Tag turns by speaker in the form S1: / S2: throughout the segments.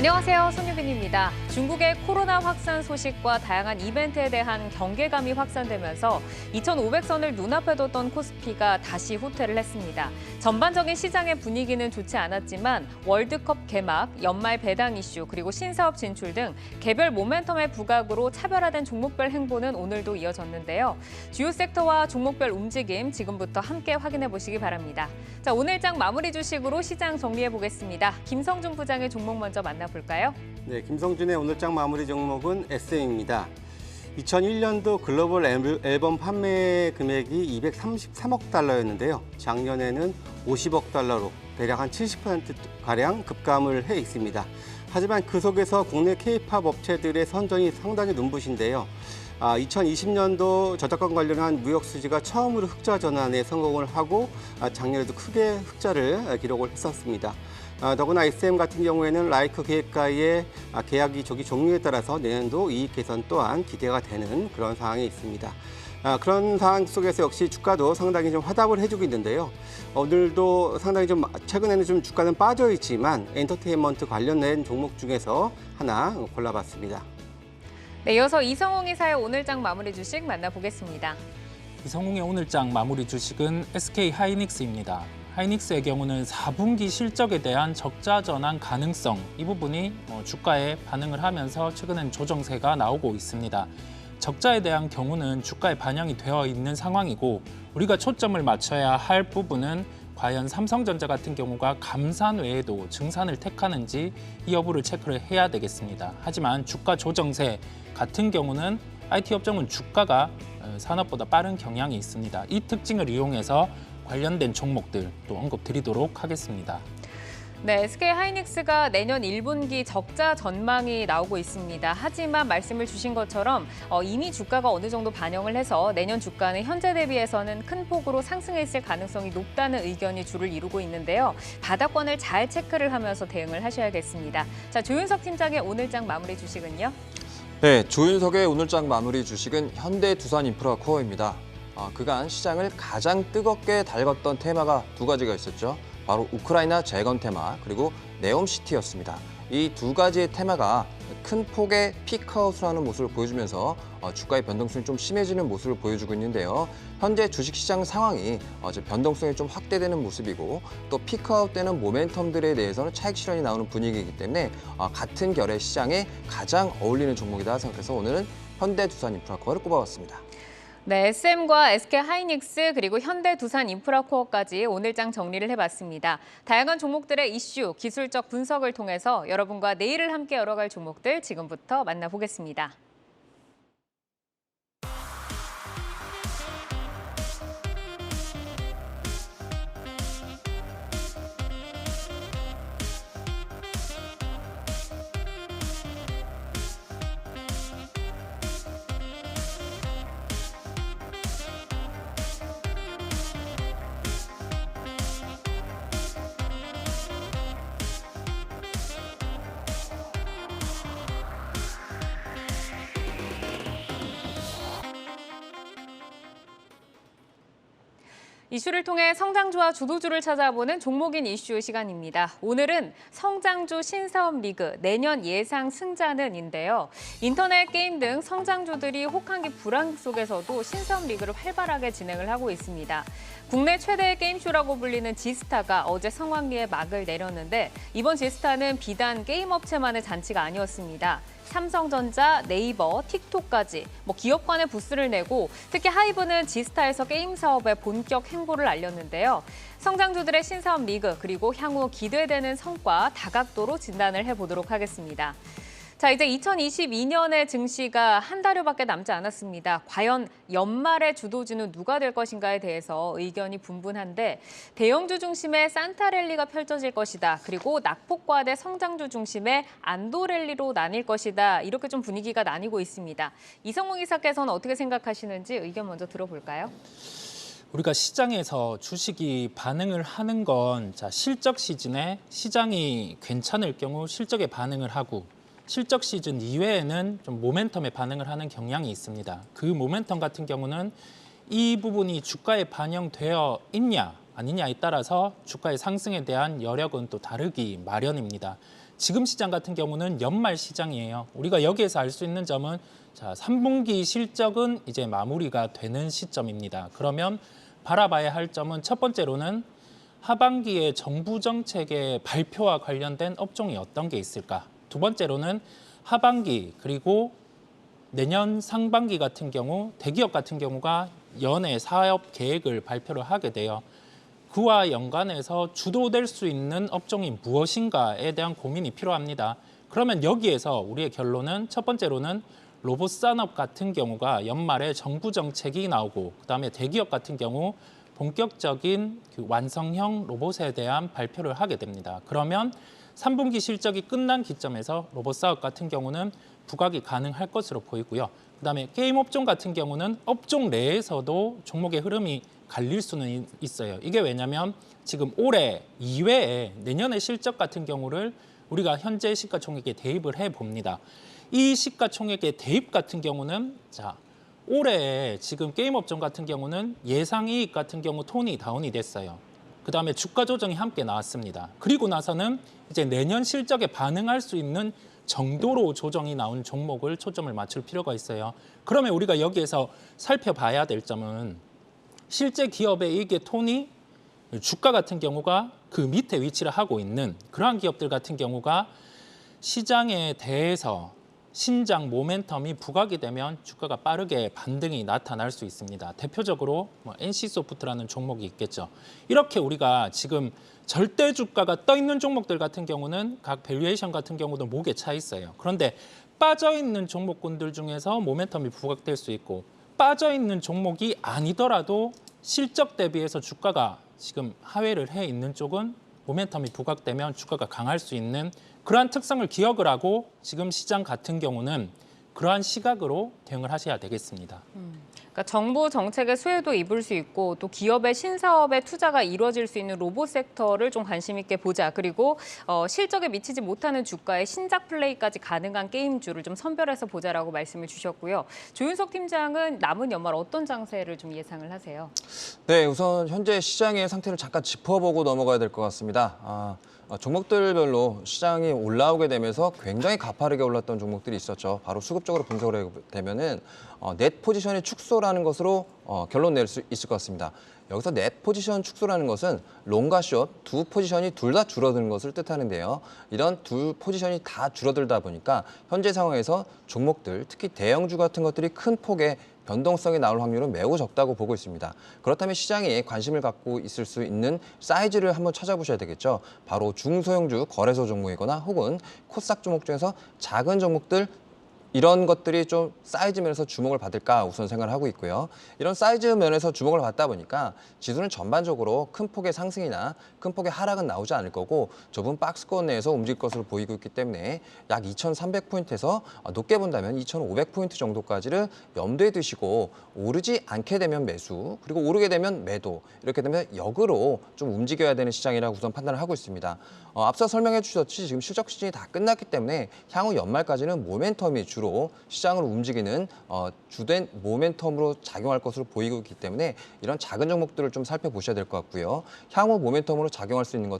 S1: 안녕하세요. 손유빈입니다. 중국의 코로나 확산 소식과 다양한 이벤트에 대한 경계감이 확산되면서 2,500선을 눈앞에 뒀던 코스피가 다시 후퇴를 했습니다. 전반적인 시장의 분위기는 좋지 않았지만 월드컵 개막, 연말 배당 이슈, 그리고 신사업 진출 등 개별 모멘텀의 부각으로 차별화된 종목별 행보는 오늘도 이어졌는데요. 주요 섹터와 종목별 움직임 지금부터 함께 확인해 보시기 바랍니다. 자, 오늘장 마무리 주식으로 시장 정리해 보겠습니다. 김성준 부장의 종목 먼저 만나볼까요?
S2: 네, 김성준의 오늘장 마무리 종목은 SM입니다. 2001년도 글로벌 앨범 판매 금액이 233억 달러였는데요. 작년에는 50억 달러로 대략 한 70%가량 급감을 해 있습니다. 하지만 그 속에서 국내 K-팝 업체들의 선전이 상당히 눈부신데요. 2020년도 저작권 관련한 무역 수지가 처음으로 흑자 전환에 성공을 하고 작년에도 크게 흑자를 기록을 했었습니다. 더구나 SM 같은 경우에는 라이크 기획가의 계약이 조기 종료에 따라서 내년도 이익 개선 또한 기대가 되는 그런 상황이 있습니다. 그런 상황 속에서 역시 주가도 상당히 좀 화답을 해주고 있는데요. 오늘도 상당히 좀 최근에는 좀 주가는 빠져 있지만 엔터테인먼트 관련된 종목 중에서 하나 골라봤습니다.
S1: 네, 이어서 이성홍 이사의 오늘장 마무리 주식 만나보겠습니다.
S3: 이성홍의 오늘장 마무리 주식은 SK 하이닉스입니다. 하이닉스의 경우는 4분기 실적에 대한 적자 전환 가능성, 이 부분이 주가에 반응을 하면서 최근엔 조정세가 나오고 있습니다. 적자에 대한 경우는 주가에 반영이 되어 있는 상황이고 우리가 초점을 맞춰야 할 부분은 과연 삼성전자 같은 경우가 감산 외에도 증산을 택하는지 이 여부를 체크를 해야 되겠습니다. 하지만 주가 조정세 같은 경우는 IT 업종은 주가가 산업보다 빠른 경향이 있습니다. 이 특징을 이용해서 관련된 종목들 또 언급드리도록 하겠습니다.
S1: 네, SK 하이닉스가 내년 1분기 적자 전망이 나오고 있습니다. 하지만 말씀을 주신 것처럼 이미 주가가 어느 정도 반영을 해서 내년 주가는 현재 대비해서는 큰 폭으로 상승했을 가능성이 높다는 의견이 주를 이루고 있는데요. 바닥권을 잘 체크를 하면서 대응을 하셔야겠습니다. 자, 조윤석 팀장의 오늘장 마무리 주식은요?
S4: 네, 조윤석의 오늘장 마무리 주식은 현대두산인프라코어입니다. 그간 시장을 가장 뜨겁게 달궜던 테마가 두 가지가 있었죠. 바로 우크라이나 재건 테마 그리고 네옴시티였습니다. 이 두 가지의 테마가 큰 폭의 피크아웃을 하는 모습을 보여주면서 주가의 변동성이 좀 심해지는 모습을 보여주고 있는데요. 현재 주식시장 상황이 변동성이 좀 확대되는 모습이고 또 피크아웃되는 모멘텀들에 대해서는 차익 실현이 나오는 분위기이기 때문에 같은 결의 시장에 가장 어울리는 종목이다 생각해서 오늘은 현대두산인프라코어를 꼽아봤습니다.
S1: 네, SM과 SK 하이닉스 그리고 현대두산인프라코어까지 오늘장 정리를 해봤습니다. 다양한 종목들의 이슈, 기술적 분석을 통해서 여러분과 내일을 함께 열어갈 종목들 지금부터 만나보겠습니다. 이슈를 통해 성장주와 주도주를 찾아보는 종목인 이슈 시간입니다. 오늘은 성장주 신사업 리그 내년 예상 승자는인데요. 인터넷 게임 등 성장주들이 혹한기 불황 속에서도 신사업 리그를 활발하게 진행을 하고 있습니다. 국내 최대의 게임쇼라고 불리는 지스타가 어제 성황리에 막을 내렸는데 이번 지스타는 비단 게임 업체만의 잔치가 아니었습니다. 삼성전자, 네이버, 틱톡까지 기업 간의 부스를 내고 특히 하이브는 지스타에서 게임 사업의 본격 행보를 알렸는데요. 성장주들의 신사업 리그 그리고 향후 기대되는 성과 다각도로 진단을 해보도록 하겠습니다. 자, 이제 2022년의 증시가 한 달여밖에 남지 않았습니다. 과연 연말의 주도주는 누가 될 것인가에 대해서 의견이 분분한데 대형주 중심의 산타랠리가 펼쳐질 것이다. 그리고 낙폭과대 성장주 중심의 안도랠리로 나뉠 것이다. 이렇게 좀 분위기가 나뉘고 있습니다. 이성홍 이사께서는 어떻게 생각하시는지 의견 먼저 들어볼까요?
S3: 우리가 시장에서 주식이 반응을 하는 건 실적 시즌에 시장이 괜찮을 경우 실적에 반응을 하고 실적 시즌 이외에는 좀 모멘텀에 반응을 하는 경향이 있습니다. 그 모멘텀 같은 경우는 이 부분이 주가에 반영되어 있냐 아니냐에 따라서 주가의 상승에 대한 여력은 또 다르기 마련입니다. 지금 시장 같은 경우는 연말 시장이에요. 우리가 여기에서 알 수 있는 점은 자, 3분기 실적은 이제 마무리가 되는 시점입니다. 그러면 바라봐야 할 점은 첫 번째로는 하반기에 정부 정책의 발표와 관련된 업종이 어떤 게 있을까? 두 번째로는 하반기 그리고 내년 상반기 같은 경우 대기업 같은 경우가 연내 사업 계획을 발표를 하게 돼요. 그와 연관해서 주도될 수 있는 업종이 무엇인가에 대한 고민이 필요합니다. 그러면 여기에서 우리의 결론은 첫 번째로는 로봇 산업 같은 경우가 연말에 정부 정책이 나오고 그다음에 대기업 같은 경우 본격적인 그 완성형 로봇에 대한 발표를 하게 됩니다. 그러면 3분기 실적이 끝난 기점에서 로봇 사업 같은 경우는 부각이 가능할 것으로 보이고요. 그다음에 게임 업종 같은 경우는 업종 내에서도 종목의 흐름이 갈릴 수는 있어요. 이게 왜냐하면 지금 올해 이외에 내년의 실적 같은 경우를 우리가 현재 시가총액에 대입을 해봅니다. 이 시가총액의 대입 같은 경우는 자 올해 지금 게임 업종 같은 경우는 예상이익 같은 경우 톤이 다운이 됐어요. 그다음에 주가 조정이 함께 나왔습니다. 그리고 나서는 이제 내년 실적에 반응할 수 있는 정도로 조정이 나온 종목을 초점을 맞출 필요가 있어요. 그러면 우리가 여기에서 살펴봐야 될 점은 실제 기업의 이익의 톤이 주가 같은 경우가 그 밑에 위치를 하고 있는 그러한 기업들 같은 경우가 시장에 대해서 신장 모멘텀이 부각이 되면 주가가 빠르게 반등이 나타날 수 있습니다. 대표적으로 NC소프트라는 종목이 있겠죠. 이렇게 우리가 지금 절대 주가가 떠 있는 종목들 같은 경우는 각 밸류에이션 같은 경우도 목에 차 있어요. 그런데 빠져 있는 종목군들 중에서 모멘텀이 부각될 수 있고 빠져 있는 종목이 아니더라도 실적 대비해서 주가가 지금 하회를 해 있는 쪽은 모멘텀이 부각되면 주가가 강할 수 있는 그러한 특성을 기억을 하고 지금 시장 같은 경우는 그러한 시각으로 대응을 하셔야 되겠습니다.
S1: 그러니까 정부 정책의 수혜도 입을 수 있고 또 기업의 신사업에 투자가 이루어질 수 있는 로봇 섹터를 좀 관심 있게 보자. 그리고 실적에 미치지 못하는 주가의 신작 플레이까지 가능한 게임주를 좀 선별해서 보자라고 말씀을 주셨고요. 조윤석 팀장은 남은 연말 어떤 장세를 좀 예상을 하세요?
S4: 네, 우선 현재 시장의 상태를 잠깐 짚어보고 넘어가야 될 것 같습니다. 종목들별로 시장이 올라오게 되면서 굉장히 가파르게 올랐던 종목들이 있었죠. 바로 수급적으로 분석을 하게 되면은 넷 포지션의 축소라는 것으로 결론 낼 수 있을 것 같습니다. 여기서 넷 포지션 축소라는 것은 롱과 숏 두 포지션이 둘 다 줄어드는 것을 뜻하는데요. 이런 두 포지션이 다 줄어들다 보니까 현재 상황에서 종목들, 특히 대형주 같은 것들이 큰 폭의 변동성이 나올 확률은 매우 적다고 보고 있습니다. 그렇다면 시장에 관심을 갖고 있을 수 있는 사이즈를 한번 찾아보셔야 되겠죠. 바로 중소형주 거래소 종목이거나 혹은 코스닥 종목 중에서 작은 종목들 이런 것들이 좀 사이즈 면에서 주목을 받을까 우선 생각을 하고 있고요. 이런 사이즈 면에서 주목을 받다 보니까 지수는 전반적으로 큰 폭의 상승이나 큰 폭의 하락은 나오지 않을 거고 좁은 박스권 내에서 움직일 것으로 보이고 있기 때문에 약 2,300포인트에서 높게 본다면 2,500포인트 정도까지를 염두에 두시고 오르지 않게 되면 매수 그리고 오르게 되면 매도 이렇게 되면 역으로 좀 움직여야 되는 시장이라고 우선 판단을 하고 있습니다. 앞서 설명해 주셨듯이 지금 실적 시즌이 다 끝났기 때문에 향후 연말까지는 모멘텀이 주로 시장을 움직이는 주된 모멘텀으로 작용할 것으로 보이고 있기 때문에 이런 작은 종목들을 좀 살펴보셔야 될 것 같고요. 향후 모멘텀으로 작용할 수 있는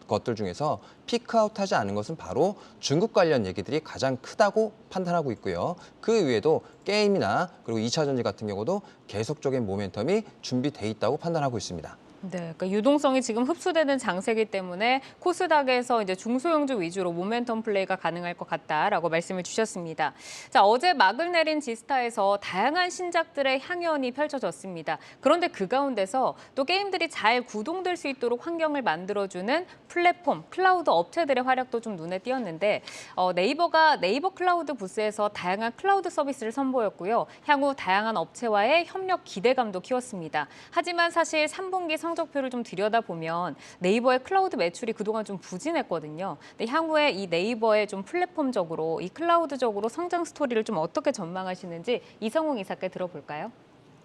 S4: 것들 중에서 피크아웃하지 않은 것은 바로 중국 관련 얘기들이 가장 크다고 판단하고 있고요. 그 외에도 게임이나 그리고 2차 전지 같은 경우도 계속적인 모멘텀이 준비돼 있다고 판단하고 있습니다.
S1: 네, 그러니까 유동성이 지금 흡수되는 장세기 때문에 코스닥에서 이제 중소형주 위주로 모멘텀 플레이가 가능할 것 같다라고 말씀을 주셨습니다. 자, 어제 막을 내린 지스타에서 다양한 신작들의 향연이 펼쳐졌습니다. 그런데 그 가운데서 또 게임들이 잘 구동될 수 있도록 환경을 만들어주는 플랫폼, 클라우드 업체들의 활약도 좀 눈에 띄었는데 네이버가 네이버 클라우드 부스에서 다양한 클라우드 서비스를 선보였고요. 향후 다양한 업체와의 협력 기대감도 키웠습니다. 하지만 사실 3분기 성적표를 좀 들여다보면 네이버의 클라우드 매출이 그동안 좀 부진했거든요. 근데 향후에 이 네이버의 좀 플랫폼적으로, 이 클라우드적으로 성장 스토리를 좀 어떻게 전망하시는지 이성웅 이사께 들어볼까요?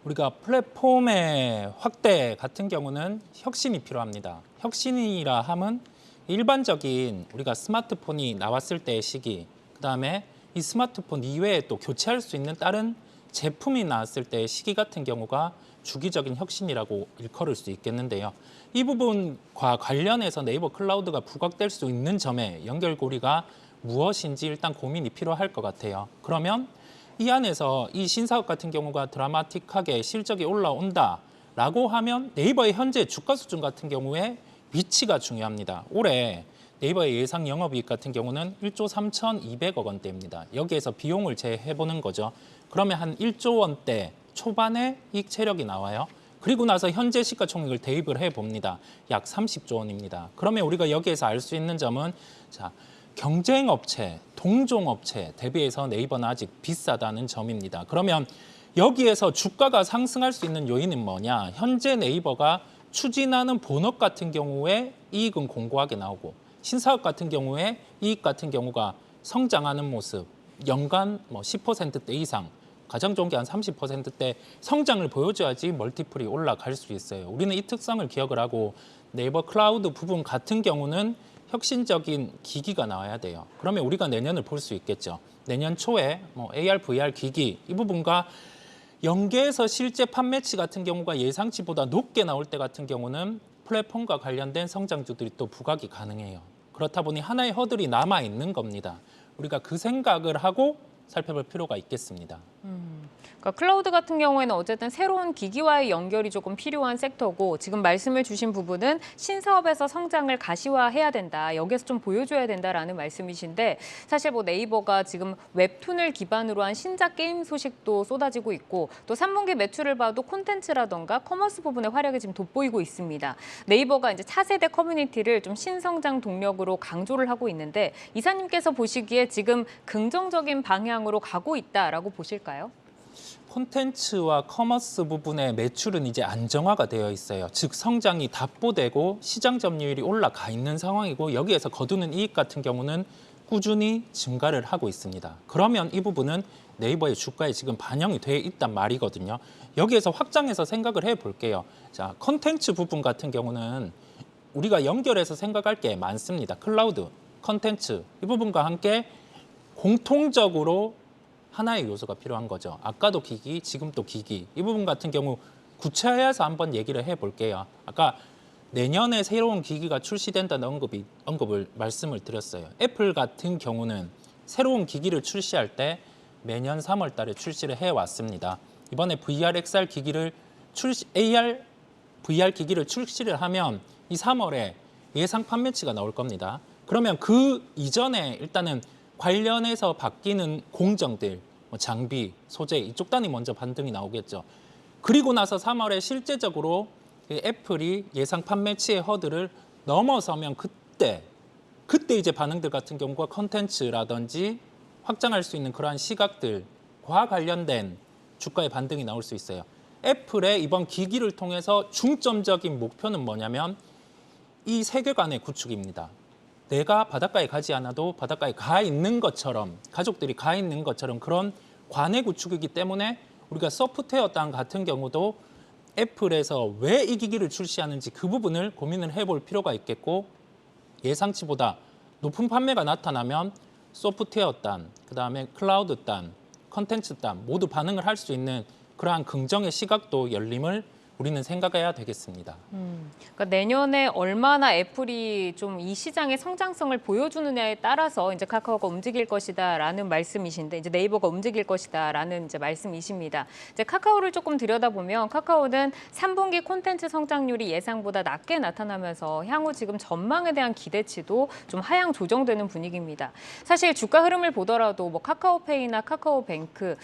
S3: 우리가 플랫폼의 확대 같은 경우는 혁신이 필요합니다. 혁신이라 함은 일반적인 우리가 스마트폰이 나왔을 때의 시기, 그다음에 이 스마트폰 이외에 또 교체할 수 있는 다른 제품이 나왔을 때 시기 같은 경우가 주기적인 혁신이라고 일컬을 수 있겠는데요. 이 부분과 관련해서 네이버 클라우드가 부각될 수 있는 점에 연결고리가 무엇인지 일단 고민이 필요할 것 같아요. 그러면 이 안에서 이 신사업 같은 경우가 드라마틱하게 실적이 올라온다라고 하면 네이버의 현재 주가 수준 같은 경우에 위치가 중요합니다. 올해 네이버의 예상 영업이익 같은 경우는 1조 3,200억 원대입니다. 여기에서 비용을 제해보는 거죠. 그러면 한 1조 원대 초반에 이익 체력이 나와요. 그리고 나서 현재 시가총액을 대입을 해봅니다. 약 30조 원입니다. 그러면 우리가 여기에서 알 수 있는 점은 자, 경쟁업체, 동종업체 대비해서 네이버는 아직 비싸다는 점입니다. 그러면 여기에서 주가가 상승할 수 있는 요인은 뭐냐? 현재 네이버가 추진하는 본업 같은 경우에 이익은 공고하게 나오고 신사업 같은 경우에 이익 같은 경우가 성장하는 모습, 연간 10%대 이상, 가장 좋은 게 한 30%대 성장을 보여줘야지 멀티플이 올라갈 수 있어요. 우리는 이 특성을 기억을 하고 네이버 클라우드 부분 같은 경우는 혁신적인 기기가 나와야 돼요. 그러면 우리가 내년을 볼 수 있겠죠. 내년 초에 AR, VR 기기 이 부분과 연계해서 실제 판매치 같은 경우가 예상치보다 높게 나올 때 같은 경우는 플랫폼과 관련된 성장주들이 또 부각이 가능해요. 그렇다 보니 하나의 허들이 남아 있는 겁니다. 우리가 그 생각을 하고 살펴볼 필요가 있겠습니다.
S1: 그러니까 클라우드 같은 경우에는 어쨌든 새로운 기기와의 연결이 조금 필요한 섹터고 지금 말씀을 주신 부분은 신사업에서 성장을 가시화해야 된다. 여기서 좀 보여줘야 된다라는 말씀이신데 사실 네이버가 지금 웹툰을 기반으로 한 신작 게임 소식도 쏟아지고 있고 또 3분기 매출을 봐도 콘텐츠라던가 커머스 부분의 활약이 지금 돋보이고 있습니다. 네이버가 이제 차세대 커뮤니티를 좀 신성장 동력으로 강조를 하고 있는데 이사님께서 보시기에 지금 긍정적인 방향으로 가고 있다라고 보실까요?
S3: 콘텐츠와 커머스 부분의 매출은 이제 안정화가 되어 있어요. 즉 성장이 답보되고 시장 점유율이 올라가 있는 상황이고 여기에서 거두는 이익 같은 경우는 꾸준히 증가를 하고 있습니다. 그러면 이 부분은 네이버의 주가에 지금 반영이 되어 있단 말이거든요. 여기에서 확장해서 생각을 해볼게요. 자, 콘텐츠 부분 같은 경우는 우리가 연결해서 생각할 게 많습니다. 클라우드, 콘텐츠 이 부분과 함께 공통적으로 하나의 요소가 필요한 거죠. 아까도 기기, 지금 또 기기. 이 부분 같은 경우 구체화해서 한번 얘기를 해볼게요. 아까 내년에 새로운 기기가 출시된다는 언급을 말씀을 드렸어요. 애플 같은 경우는 새로운 기기를 출시할 때 매년 3월 달에 출시를 해왔습니다. 이번에 VR, XR 기기를 AR, VR 기기를 출시를 하면 이 3월에 예상 판매치가 나올 겁니다. 그러면 그 이전에 일단은 관련해서 바뀌는 공정들, 장비, 소재 이쪽 단위 먼저 반등이 나오겠죠. 그리고 나서 3월에 실제적으로 애플이 예상 판매치의 허들을 넘어서면 그때 이제 반응들 같은 경우가 컨텐츠라든지 확장할 수 있는 그러한 시각들과 관련된 주가의 반등이 나올 수 있어요. 애플의 이번 기기를 통해서 중점적인 목표는 뭐냐면 이 세계관의 구축입니다. 내가 바닷가에 가지 않아도 바닷가에 가 있는 것처럼 가족들이 가 있는 것처럼 그런 관의 구축이기 때문에 우리가 소프트웨어 땅 같은 경우도 애플에서 왜 이 기기를 출시하는지 그 부분을 고민을 해볼 필요가 있겠고 예상치보다 높은 판매가 나타나면 소프트웨어 단, 그다음에 클라우드 단, 컨텐츠 단 모두 반응을 할 수 있는 그러한 긍정의 시각도 열림을 우리는 생각해야 되겠습니다.
S1: 그러니까 내년에 얼마나 애플이 좀 이 시장의 성장성을 보여주느냐에 따라서 이제 카카오가 움직일 것이다라는 말씀이신데 이제 네이버가 움직일 것이다라는 이제 말씀이십니다. 이제 카카오를 조금 들여다보면 카카오는 3분기 콘텐츠 성장률이 예상보다 낮게 나타나면서 향후 지금 전망에 대한 기대치도 좀 하향 조정되는 분위기입니다. 사실 주가 흐름을 보더라도 카카오페이나 카카오뱅크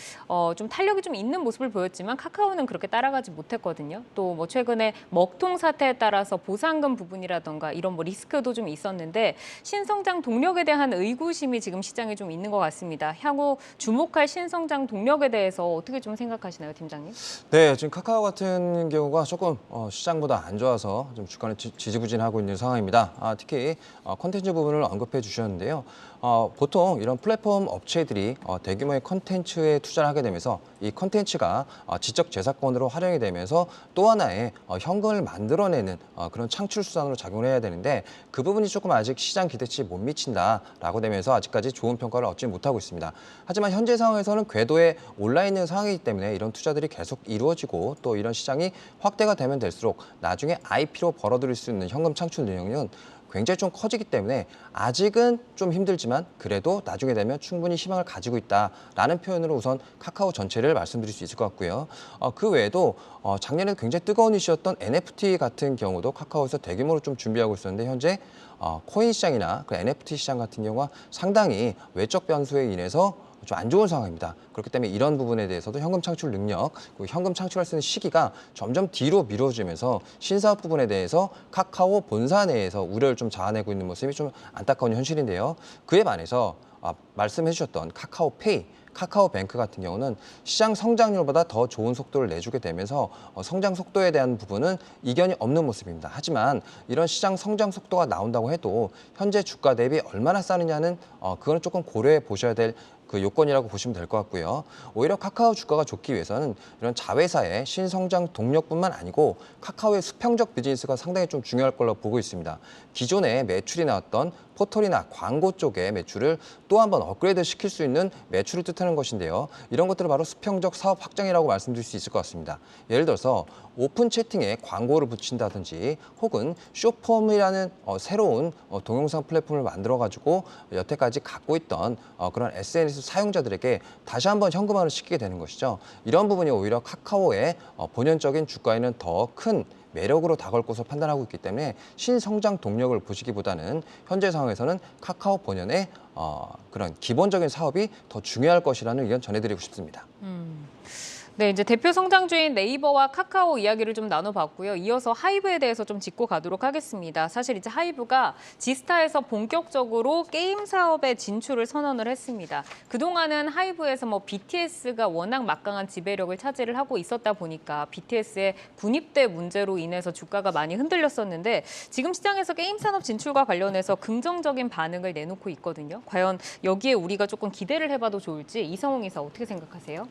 S1: 좀 탄력이 좀 있는 모습을 보였지만 카카오는 그렇게 따라가지 못했거든요. 또 최근에 먹통 사태에 따라서 보상금 부분이라던가 이런 리스크도 좀 있었는데 신성장 동력에 대한 의구심이 지금 시장에 좀 있는 것 같습니다. 향후 주목할 신성장 동력에 대해서 어떻게 좀 생각하시나요, 팀장님?
S4: 네, 지금 카카오 같은 경우가 조금 시장보다 안 좋아서 좀 주가는 지지부진하고 있는 상황입니다. 특히 콘텐츠 부분을 언급해 주셨는데요. 보통 이런 플랫폼 업체들이 대규모의 컨텐츠에 투자를 하게 되면서 이 컨텐츠가 지적 재산권으로 활용이 되면서 또 하나의 현금을 만들어내는 그런 창출 수단으로 작용을 해야 되는데 그 부분이 조금 아직 시장 기대치에 못 미친다라고 되면서 아직까지 좋은 평가를 얻지 못하고 있습니다. 하지만 현재 상황에서는 궤도에 올라 있는 상황이기 때문에 이런 투자들이 계속 이루어지고 또 이런 시장이 확대가 되면 될수록 나중에 IP로 벌어들일 수 있는 현금 창출 능력은 굉장히 좀 커지기 때문에 아직은 좀 힘들지만 그래도 나중에 되면 충분히 희망을 가지고 있다라는 표현으로 우선 카카오 전체를 말씀드릴 수 있을 것 같고요. 그 외에도 작년에 굉장히 뜨거운 이슈였던 NFT 같은 경우도 카카오에서 대규모로 좀 준비하고 있었는데 현재 코인 시장이나 그 NFT 시장 같은 경우가 상당히 외적 변수에 인해서 좀 안 좋은 상황입니다. 그렇기 때문에 이런 부분에 대해서도 현금 창출 능력, 그리고 현금 창출할 수 있는 시기가 점점 뒤로 미뤄지면서 신사업 부분에 대해서 카카오 본사 내에서 우려를 좀 자아내고 있는 모습이 좀 안타까운 현실인데요. 그에 반해서 말씀해 주셨던 카카오페이, 카카오뱅크 같은 경우는 시장 성장률보다 더 좋은 속도를 내주게 되면서 성장 속도에 대한 부분은 이견이 없는 모습입니다. 하지만 이런 시장 성장 속도가 나온다고 해도 현재 주가 대비 얼마나 싸느냐는 그거는 조금 고려해 보셔야 될 그 요건이라고 보시면 될 것 같고요. 오히려 카카오 주가가 좋기 위해서는 이런 자회사의 신성장 동력뿐만 아니고 카카오의 수평적 비즈니스가 상당히 좀 중요할 걸로 보고 있습니다. 기존에 매출이 나왔던 포털이나 광고 쪽의 매출을 또 한번 업그레이드 시킬 수 있는 매출을 뜻하는 것인데요. 이런 것들을 바로 수평적 사업 확장이라고 말씀드릴 수 있을 것 같습니다. 예를 들어서 오픈 채팅에 광고를 붙인다든지 혹은 쇼폼이라는 새로운 동영상 플랫폼을 만들어가지고 여태까지 갖고 있던 그런 SNS 사용자들에게 다시 한번 현금화를 시키게 되는 것이죠. 이런 부분이 오히려 카카오의 본연적인 주가에는 더 큰 매력으로 다가올 것으로 판단하고 있기 때문에 신성장 동력을 보시기보다는 현재 상황에서는 카카오 본연의 그런 기본적인 사업이 더 중요할 것이라는 의견 전해드리고 싶습니다.
S1: 네, 이제 대표 성장주인 네이버와 카카오 이야기를 좀 나눠봤고요. 이어서 하이브에 대해서 좀 짚고 가도록 하겠습니다. 사실 이제 하이브가 지스타에서 본격적으로 게임 사업에 진출을 선언을 했습니다. 그동안은 하이브에서 BTS가 워낙 막강한 지배력을 차지를 하고 있었다 보니까 BTS의 군입대 문제로 인해서 주가가 많이 흔들렸었는데 지금 시장에서 게임 산업 진출과 관련해서 긍정적인 반응을 내놓고 있거든요. 과연 여기에 우리가 조금 기대를 해봐도 좋을지 이성웅 이사 어떻게 생각하세요?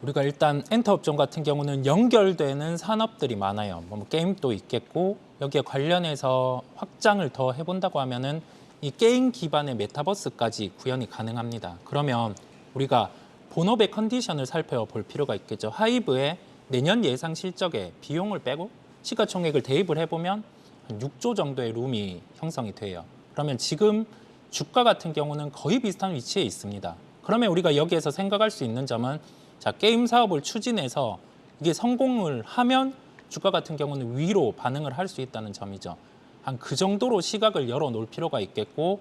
S3: 우리가 일단 엔터 업종 같은 경우는 연결되는 산업들이 많아요. 게임도 있겠고 여기에 관련해서 확장을 더 해본다고 하면은 이 게임 기반의 메타버스까지 구현이 가능합니다. 그러면 우리가 본업의 컨디션을 살펴볼 필요가 있겠죠. 하이브의 내년 예상 실적에 비용을 빼고 시가총액을 대입을 해보면 한 6조 정도의 룸이 형성이 돼요. 그러면 지금 주가 같은 경우는 거의 비슷한 위치에 있습니다. 그러면 우리가 여기에서 생각할 수 있는 점은 자, 게임 사업을 추진해서 이게 성공을 하면 주가 같은 경우는 위로 반응을 할 수 있다는 점이죠. 한 그 정도로 시각을 열어놓을 필요가 있겠고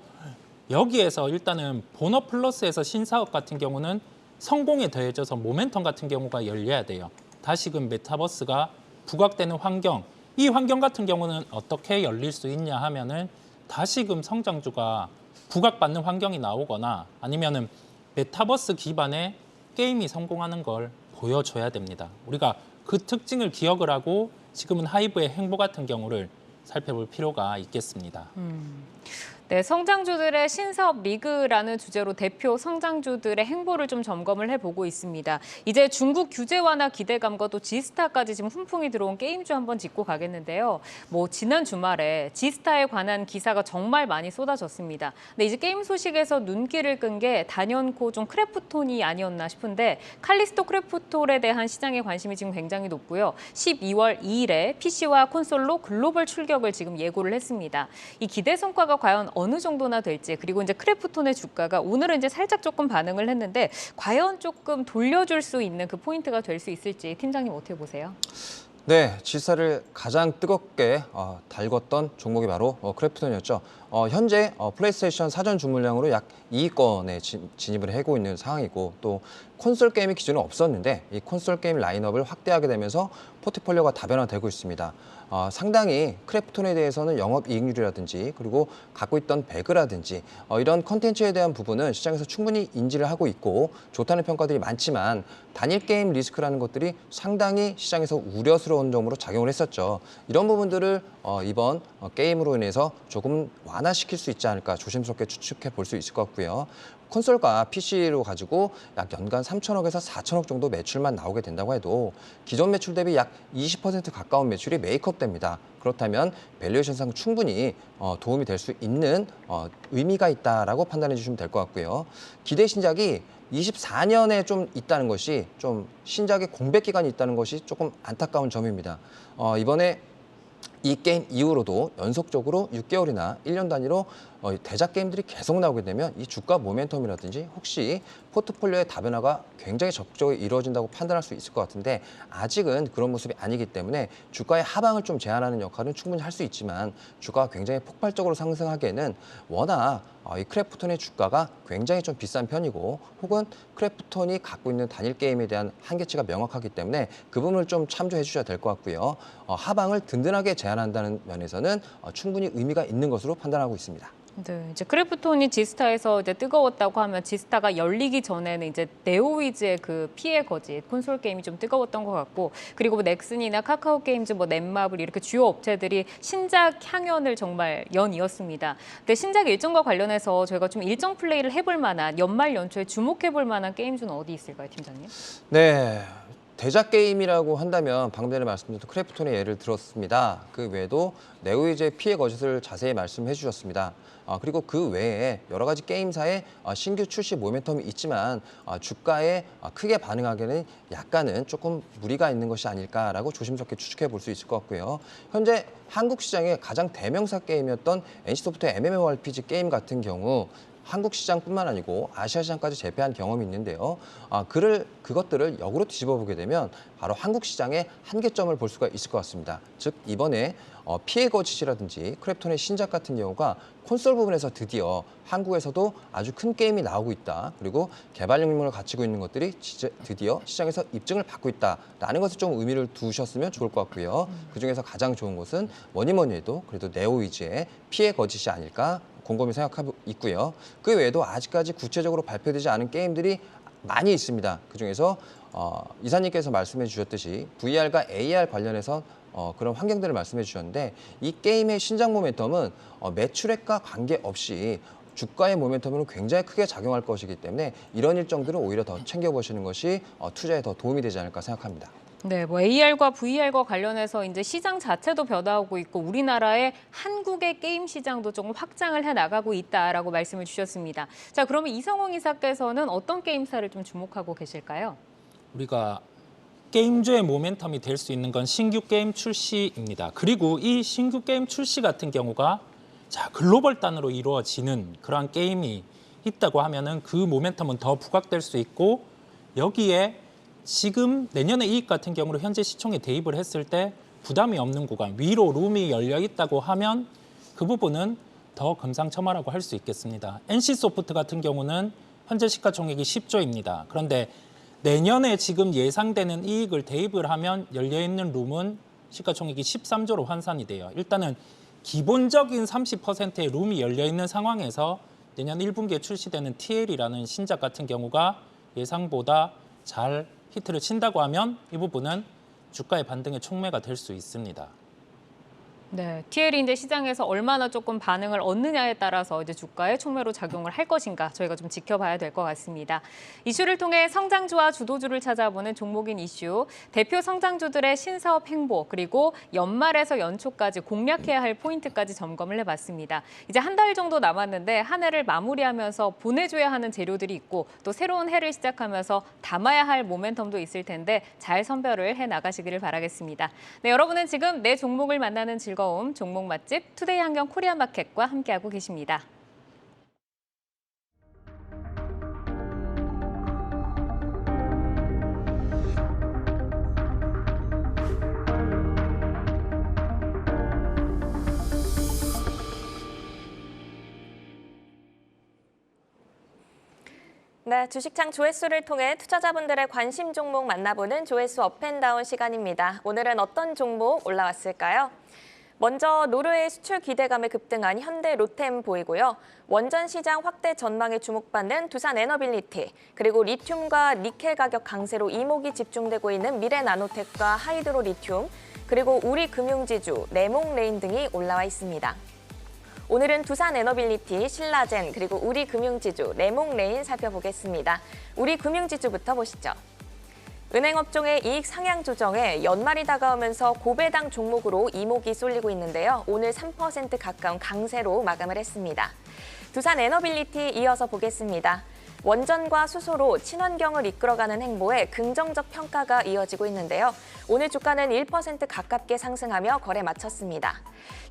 S3: 여기에서 일단은 본업 플러스에서 신사업 같은 경우는 성공에 더해져서 모멘텀 같은 경우가 열려야 돼요. 다시금 메타버스가 부각되는 환경, 이 환경 같은 경우는 어떻게 열릴 수 있냐 하면은 다시금 성장주가 부각받는 환경이 나오거나 아니면은 메타버스 기반의 게임이 성공하는 걸 보여줘야 됩니다. 우리가 그 특징을 기억을 하고 지금은 하이브의 행보 같은 경우를 살펴볼 필요가 있겠습니다.
S1: 네, 성장주들의 신사업 리그라는 주제로 대표 성장주들의 행보를 좀 점검을 해보고 있습니다. 이제 중국 규제 완화 기대감과 또 지스타까지 지금 훈풍이 들어온 게임주 한번 짚고 가겠는데요. 지난 주말에 지스타에 관한 기사가 정말 많이 쏟아졌습니다. 근데 이제 게임 소식에서 눈길을 끈 게 단연코 좀 크래프톤이 아니었나 싶은데 칼리스토 크래프톤에 대한 시장의 관심이 지금 굉장히 높고요. 12월 2일에 PC와 콘솔로 글로벌 출격을 지금 예고를 했습니다. 이 기대 성과가 과연 어느 정도나 될지 그리고 이제 크래프톤의 주가가 오늘은 이제 살짝 조금 반응을 했는데 과연 조금 돌려줄 수 있는 그 포인트가 될 수 있을지 팀장님 어떻게 보세요?
S4: 네, 지사를 가장 뜨겁게 달궜던 종목이 바로 크래프톤이었죠. 현재 플레이스테이션 사전 주문량으로 약 2위권에 진입을 하고 있는 상황이고 또 콘솔 게임이 기존에 없었는데 이 콘솔 게임 라인업을 확대하게 되면서 포트폴리오가 다변화되고 있습니다. 상당히 크래프톤에 대해서는 영업이익률이라든지 그리고 갖고 있던 배그라든지 이런 컨텐츠에 대한 부분은 시장에서 충분히 인지를 하고 있고 좋다는 평가들이 많지만 단일 게임 리스크라는 것들이 상당히 시장에서 우려스러운 점으로 작용을 했었죠. 이런 부분들을 이번 게임으로 인해서 조금 완화 완화시킬 수 있지 않을까 조심스럽게 추측해 볼 수 있을 것 같고요. 콘솔과 PC로 가지고 약 연간 3천억에서 4천억 정도 매출만 나오게 된다고 해도 기존 매출 대비 약 20% 가까운 매출이 메이크업됩니다. 그렇다면 밸류에이션상 충분히 도움이 될 수 있는 의미가 있다라고 판단해 주시면 될 것 같고요. 기대 신작이 24년에 좀 있다는 것이 좀 신작의 공백 기간이 있다는 것이 조금 안타까운 점입니다. 이번에 이 게임 이후로도 연속적으로 6개월이나 1년 단위로 대작 게임들이 계속 나오게 되면 이 주가 모멘텀이라든지 혹시 포트폴리오의 다변화가 굉장히 적극적으로 이루어진다고 판단할 수 있을 것 같은데 아직은 그런 모습이 아니기 때문에 주가의 하방을 좀 제한하는 역할은 충분히 할 수 있지만 주가가 굉장히 폭발적으로 상승하기에는 워낙 이 크래프톤의 주가가 굉장히 좀 비싼 편이고 혹은 크래프톤이 갖고 있는 단일 게임에 대한 한계치가 명확하기 때문에 그 부분을 좀 참조해 주셔야 될 것 같고요. 하방을 든든하게 제한한다는 면에서는 충분히 의미가 있는 것으로 판단하고 있습니다.
S1: 네, 이제 크래프톤이 지스타에서 이제 뜨거웠다고 하면 지스타가 열리기 전에는 이제 네오위즈의 그 피해 거짓 콘솔 게임이 좀 뜨거웠던 것 같고 그리고 뭐 넥슨이나 카카오 게임즈, 뭐 넷마블 이렇게 주요 업체들이 신작 향연을 정말 연이었습니다. 근데 신작 일정과 관련해서 저희가 좀 일정 플레이를 해볼 만한 연말 연초에 주목해볼 만한 게임주는 어디 있을까요, 팀장님?
S4: 네. 대작 게임이라고 한다면 방금 전에 말씀드렸던 크래프톤의 예를 들었습니다. 그 외에도 네오위즈의 피해 거짓을 자세히 말씀해 주셨습니다. 그리고 그 외에 여러 가지 게임사의 신규 출시 모멘텀이 있지만 주가에 크게 반응하기에는 약간은 조금 무리가 있는 것이 아닐까라고 조심스럽게 추측해 볼 수 있을 것 같고요. 현재 한국 시장의 가장 대명사 게임이었던 NC소프트의 MMORPG 게임 같은 경우 한국 시장뿐만 아니고 아시아 시장까지 재패한 경험이 있는데요. 그것들을 역으로 뒤집어 보게 되면 바로 한국 시장의 한계점을 볼 수가 있을 것 같습니다. 즉 이번에 피해 거짓이라든지 크래프톤의 신작 같은 경우가 콘솔 부분에서 드디어 한국에서도 아주 큰 게임이 나오고 있다. 그리고 개발 역량을 갖추고 있는 것들이 드디어 시장에서 입증을 받고 있다라는 것을 좀 의미를 두셨으면 좋을 것 같고요. 그중에서 가장 좋은 것은 뭐니 해도 그래도 네오위즈의 피해 거짓이 아닐까 곰곰이 생각하고 있고요. 그 외에도 아직까지 구체적으로 발표되지 않은 게임들이 많이 있습니다. 그중에서 이사님께서 말씀해 주셨듯이 VR과 AR 관련해서 그런 환경들을 말씀해 주셨는데 이 게임의 신작 모멘텀은 매출액과 관계없이 주가의 모멘텀으로 굉장히 크게 작용할 것이기 때문에 이런 일정들은 오히려 더 챙겨보시는 것이 투자에 더 도움이 되지 않을까 생각합니다.
S1: 네, 뭐 AR과 VR과 관련해서 이제 시장 자체도 변화하고 있고 우리나라의 한국의 게임 시장도 조금 확장을 해 나가고 있다라고 말씀을 주셨습니다. 자, 그러면 이성홍 이사께서는 어떤 게임사를 좀 주목하고 계실까요?
S3: 우리가 게임주의 모멘텀이 될 수 있는 건 신규 게임 출시입니다. 그리고 이 신규 게임 출시 같은 경우가 글로벌 단으로 이루어지는 그러한 게임이 있다고 하면은 그 모멘텀은 더 부각될 수 있고 여기에 지금 내년의 이익 같은 경우로 현재 시총에 대입을 했을 때 부담이 없는 구간, 위로 룸이 열려 있다고 하면 그 부분은 더 금상첨화라고 할 수 있겠습니다. NC소프트 같은 경우는 현재 시가총액이 10조입니다. 그런데 내년에 지금 예상되는 이익을 대입을 하면 열려있는 룸은 시가총액이 13조로 환산이 돼요. 일단은 기본적인 30%의 룸이 열려있는 상황에서 내년 1분기에 출시되는 TL이라는 신작 같은 경우가 예상보다 잘 히트를 친다고 하면 이 부분은 주가의 반등의 촉매가 될 수 있습니다.
S1: 네, TL이 이제 시장에서 얼마나 조금 반응을 얻느냐에 따라서 이제 주가에 촉매로 작용을 할 것인가 저희가 좀 지켜봐야 될 것 같습니다. 이슈를 통해 성장주와 주도주를 찾아보는 종목인 이슈, 대표 성장주들의 신사업 행보 그리고 연말에서 연초까지 공략해야 할 포인트까지 점검을 해봤습니다. 이제 한 달 정도 남았는데 한 해를 마무리하면서 보내줘야 하는 재료들이 있고 또 새로운 해를 시작하면서 담아야 할 모멘텀도 있을 텐데 잘 선별을 해나가시기를 바라겠습니다. 네, 여러분은 지금 내 종목을 만나는 즐거움 종목 맛집 투데이 한경 코리아마켓과 함께하고 계십니다.
S5: 네, 주식창 조회수를 통해 투자자분들의 관심 종목 만나보는 조회수 업앤다운 시간입니다. 오늘은 어떤 종목 올라왔을까요? 먼저 노르웨이 수출 기대감에 급등한 현대 로템 보이고요. 원전 시장 확대 전망에 주목받는 두산 에너빌리티, 그리고 리튬과 니켈 가격 강세로 이목이 집중되고 있는 미래나노텍과 하이드로 리튬, 그리고 우리 금융지주, 레몽레인 등이 올라와 있습니다. 오늘은 두산에너빌리티, 신라젠, 그리고 우리금융지주, 레몽레인 살펴보겠습니다. 우리금융지주부터 보시죠. 은행업종의 이익 상향 조정에 연말이 다가오면서 고배당 종목으로 이목이 쏠리고 있는데요. 오늘 3% 가까운 강세로 마감을 했습니다. 두산에너빌리티 이어서 보겠습니다. 원전과 수소로 친환경을 이끌어가는 행보에 긍정적 평가가 이어지고 있는데요. 오늘 주가는 1% 가깝게 상승하며 거래 마쳤습니다.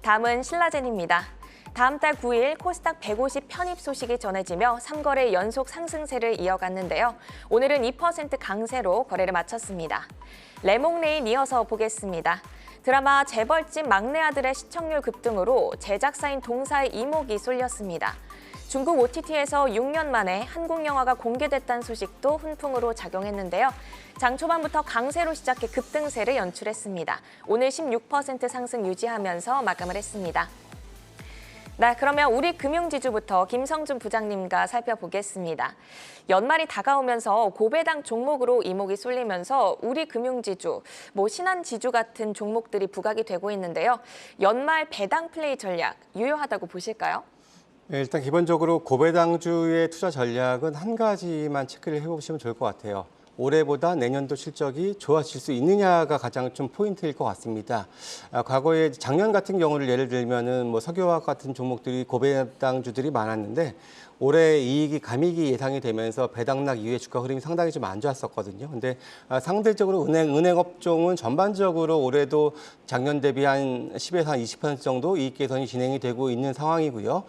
S5: 다음은 신라젠입니다. 다음 달 9일 코스닥 150 편입 소식이 전해지며 3거래 연속 상승세를 이어갔는데요. 오늘은 2% 강세로 거래를 마쳤습니다. 레몽레인 이어서 보겠습니다. 드라마 재벌집 막내 아들의 시청률 급등으로 제작사인 동사의 이목이 쏠렸습니다. 중국 OTT에서 6년 만에 한국 영화가 공개됐다는 소식도 훈풍으로 작용했는데요. 장 초반부터 강세로 시작해 급등세를 연출했습니다. 오늘 16% 상승 유지하면서 마감을 했습니다. 네, 그러면 우리 금융지주부터 김성준 부장님과 살펴보겠습니다. 연말이 다가오면서 고배당 종목으로 이목이 쏠리면서 우리 금융지주, 신한지주 같은 종목들이 부각이 되고 있는데요. 연말 배당 플레이 전략 유효하다고 보실까요?
S2: 네, 일단 기본적으로 고배당주의 투자 전략은 한 가지만 체크를 해보시면 좋을 것 같아요. 올해보다 내년도 실적이 좋아질 수 있느냐가 가장 좀 포인트일 것 같습니다. 과거에 작년 같은 경우를 예를 들면은 석유화학 같은 종목들이 고배당주들이 많았는데 올해 이익이 감익이 예상이 되면서 배당락 이후에 주가 흐름이 상당히 좀 안 좋았었거든요. 근데 상대적으로 은행업종은 전반적으로 올해도 작년 대비 한 10에서 한 20% 정도 이익 개선이 진행이 되고 있는 상황이고요.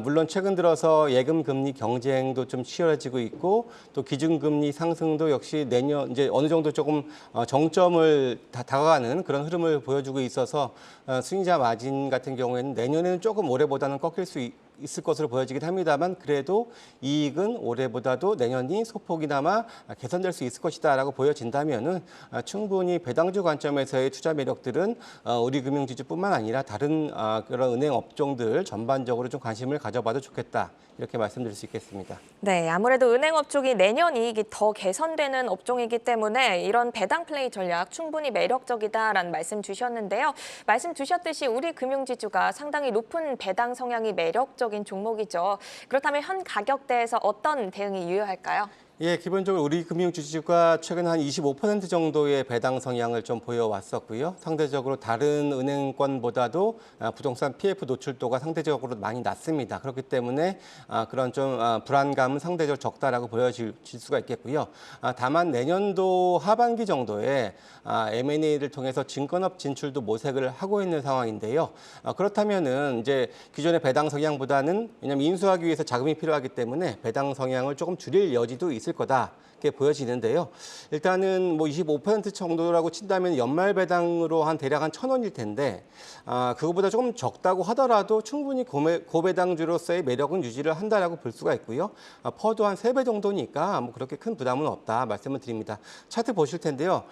S2: 물론 최근 들어서 예금 금리 경쟁도 좀 치열해지고 있고 또 기준금리 상승도 역시 내년 이제 어느 정도 조금 정점을 다가가는 그런 흐름을 보여주고 있어서 수익자 마진 같은 경우에는 내년에는 조금 올해보다는 꺾일 수 있을 것으로 보여지긴 합니다만 그래도 이익은 올해보다도 내년이 소폭이나마 개선될 수 있을 것이다라고 보여진다면은 충분히 배당주 관점에서의 투자 매력들은 우리 금융지주뿐만 아니라 다른 그런 은행 업종들 전반적으로 좀 관심을 가져봐도 좋겠다. 이렇게 말씀드릴 수 있겠습니다.
S5: 네, 아무래도 은행업 쪽이 내년 이익이 더 개선되는 업종이기 때문에 이런 배당 플레이 전략 충분히 매력적이다라는 말씀 주셨는데요. 말씀 주셨듯이 우리 금융지주가 상당히 높은 배당 성향이 매력적인 종목이죠. 그렇다면 현 가격대에서 어떤 대응이 유효할까요?
S2: 예, 기본적으로 우리 금융지주가 최근 한 25% 정도의 배당 성향을 좀 보여왔었고요. 상대적으로 다른 은행권보다도 부동산 PF 노출도가 상대적으로 많이 낮습니다. 그렇기 때문에 그런 좀 불안감은 상대적으로 적다라고 보여질 수가 있겠고요. 다만 내년도 하반기 정도에 M&A를 통해서 증권업 진출도 모색을 하고 있는 상황인데요. 그렇다면은 이제 기존의 배당 성향보다는 왜냐하면 인수하기 위해서 자금이 필요하기 때문에 배당 성향을 조금 줄일 여지도 있을 거다. 이렇게 보여지는데요. 일단은 25% 정도라고 친다면 연말 배당으로 대략 한 1,000원일 텐데 그거보다 조금 적다고 하더라도 충분히 고배당주로서의 매력은 유지를 한다라고 볼 수가 있고요. 퍼도 한 3배 정도니까 그렇게 큰 부담은 없다 말씀을 드립니다. 차트 보실 텐데요.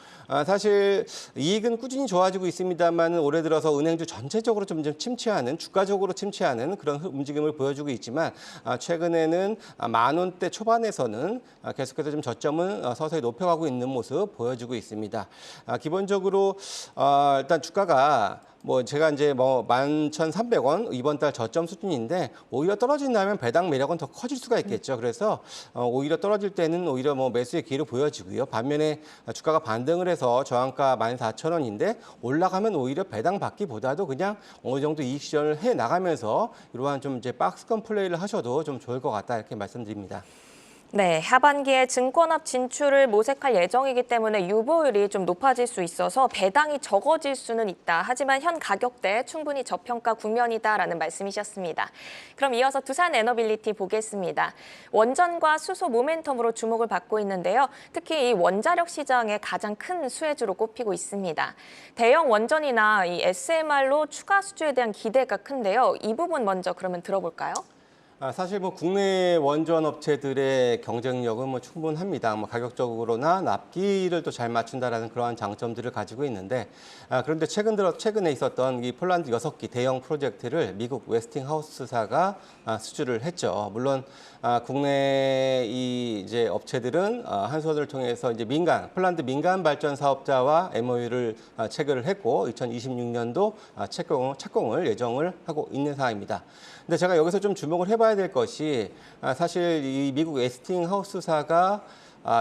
S2: 사실 이익은 꾸준히 좋아지고 있습니다만 올해 들어서 은행주 전체적으로 좀 침체하는 주가적으로 침체하는 그런 움직임을 보여주고 있지만 최근에는 10,000원대 초반에서는 계속해서 좀 저점은 서서히 높여가고 있는 모습 보여주고 있습니다. 기본적으로 일단 주가가 제가 이제 11,300원 이번 달 저점 수준인데 오히려 떨어진다면 배당 매력은 더 커질 수가 있겠죠. 그래서 오히려 떨어질 때는 오히려 매수의 기회로 보여지고요. 반면에 주가가 반등을 해서 저항가 14,000원인데 올라가면 오히려 배당 받기보다도 그냥 어느 정도 이익 실현을 해 나가면서 이러한 좀 이제 박스권 플레이를 하셔도 좀 좋을 것 같다 이렇게 말씀드립니다.
S5: 네, 하반기에 증권업 진출을 모색할 예정이기 때문에 유보율이 좀 높아질 수 있어서 배당이 적어질 수는 있다. 하지만 현 가격대 충분히 저평가 국면이다라는 말씀이셨습니다. 그럼 이어서 두산에너빌리티 보겠습니다. 원전과 수소 모멘텀으로 주목을 받고 있는데요. 특히 이 원자력 시장의 가장 큰 수혜주로 꼽히고 있습니다. 대형 원전이나 이 SMR로 추가 수주에 대한 기대가 큰데요. 이 부분 먼저 그러면 들어볼까요?
S2: 사실 뭐 국내 원전 업체들의 경쟁력은 뭐 충분합니다. 뭐 가격적으로나 납기를 또 잘 맞춘다라는 그러한 장점들을 가지고 있는데, 그런데 최근에 있었던 이 폴란드 6기 대형 프로젝트를 미국 웨스팅하우스사가 수주를 했죠. 물론 국내 이 이제 업체들은 한수원을 통해서 이제 폴란드 민간 발전 사업자와 MOU를 체결을 했고 2026년도 착공을 예정을 하고 있는 상황입니다. 근데 제가 여기서 좀 주목을 해봐야 될 것이 사실 이 미국 웨스팅하우스사가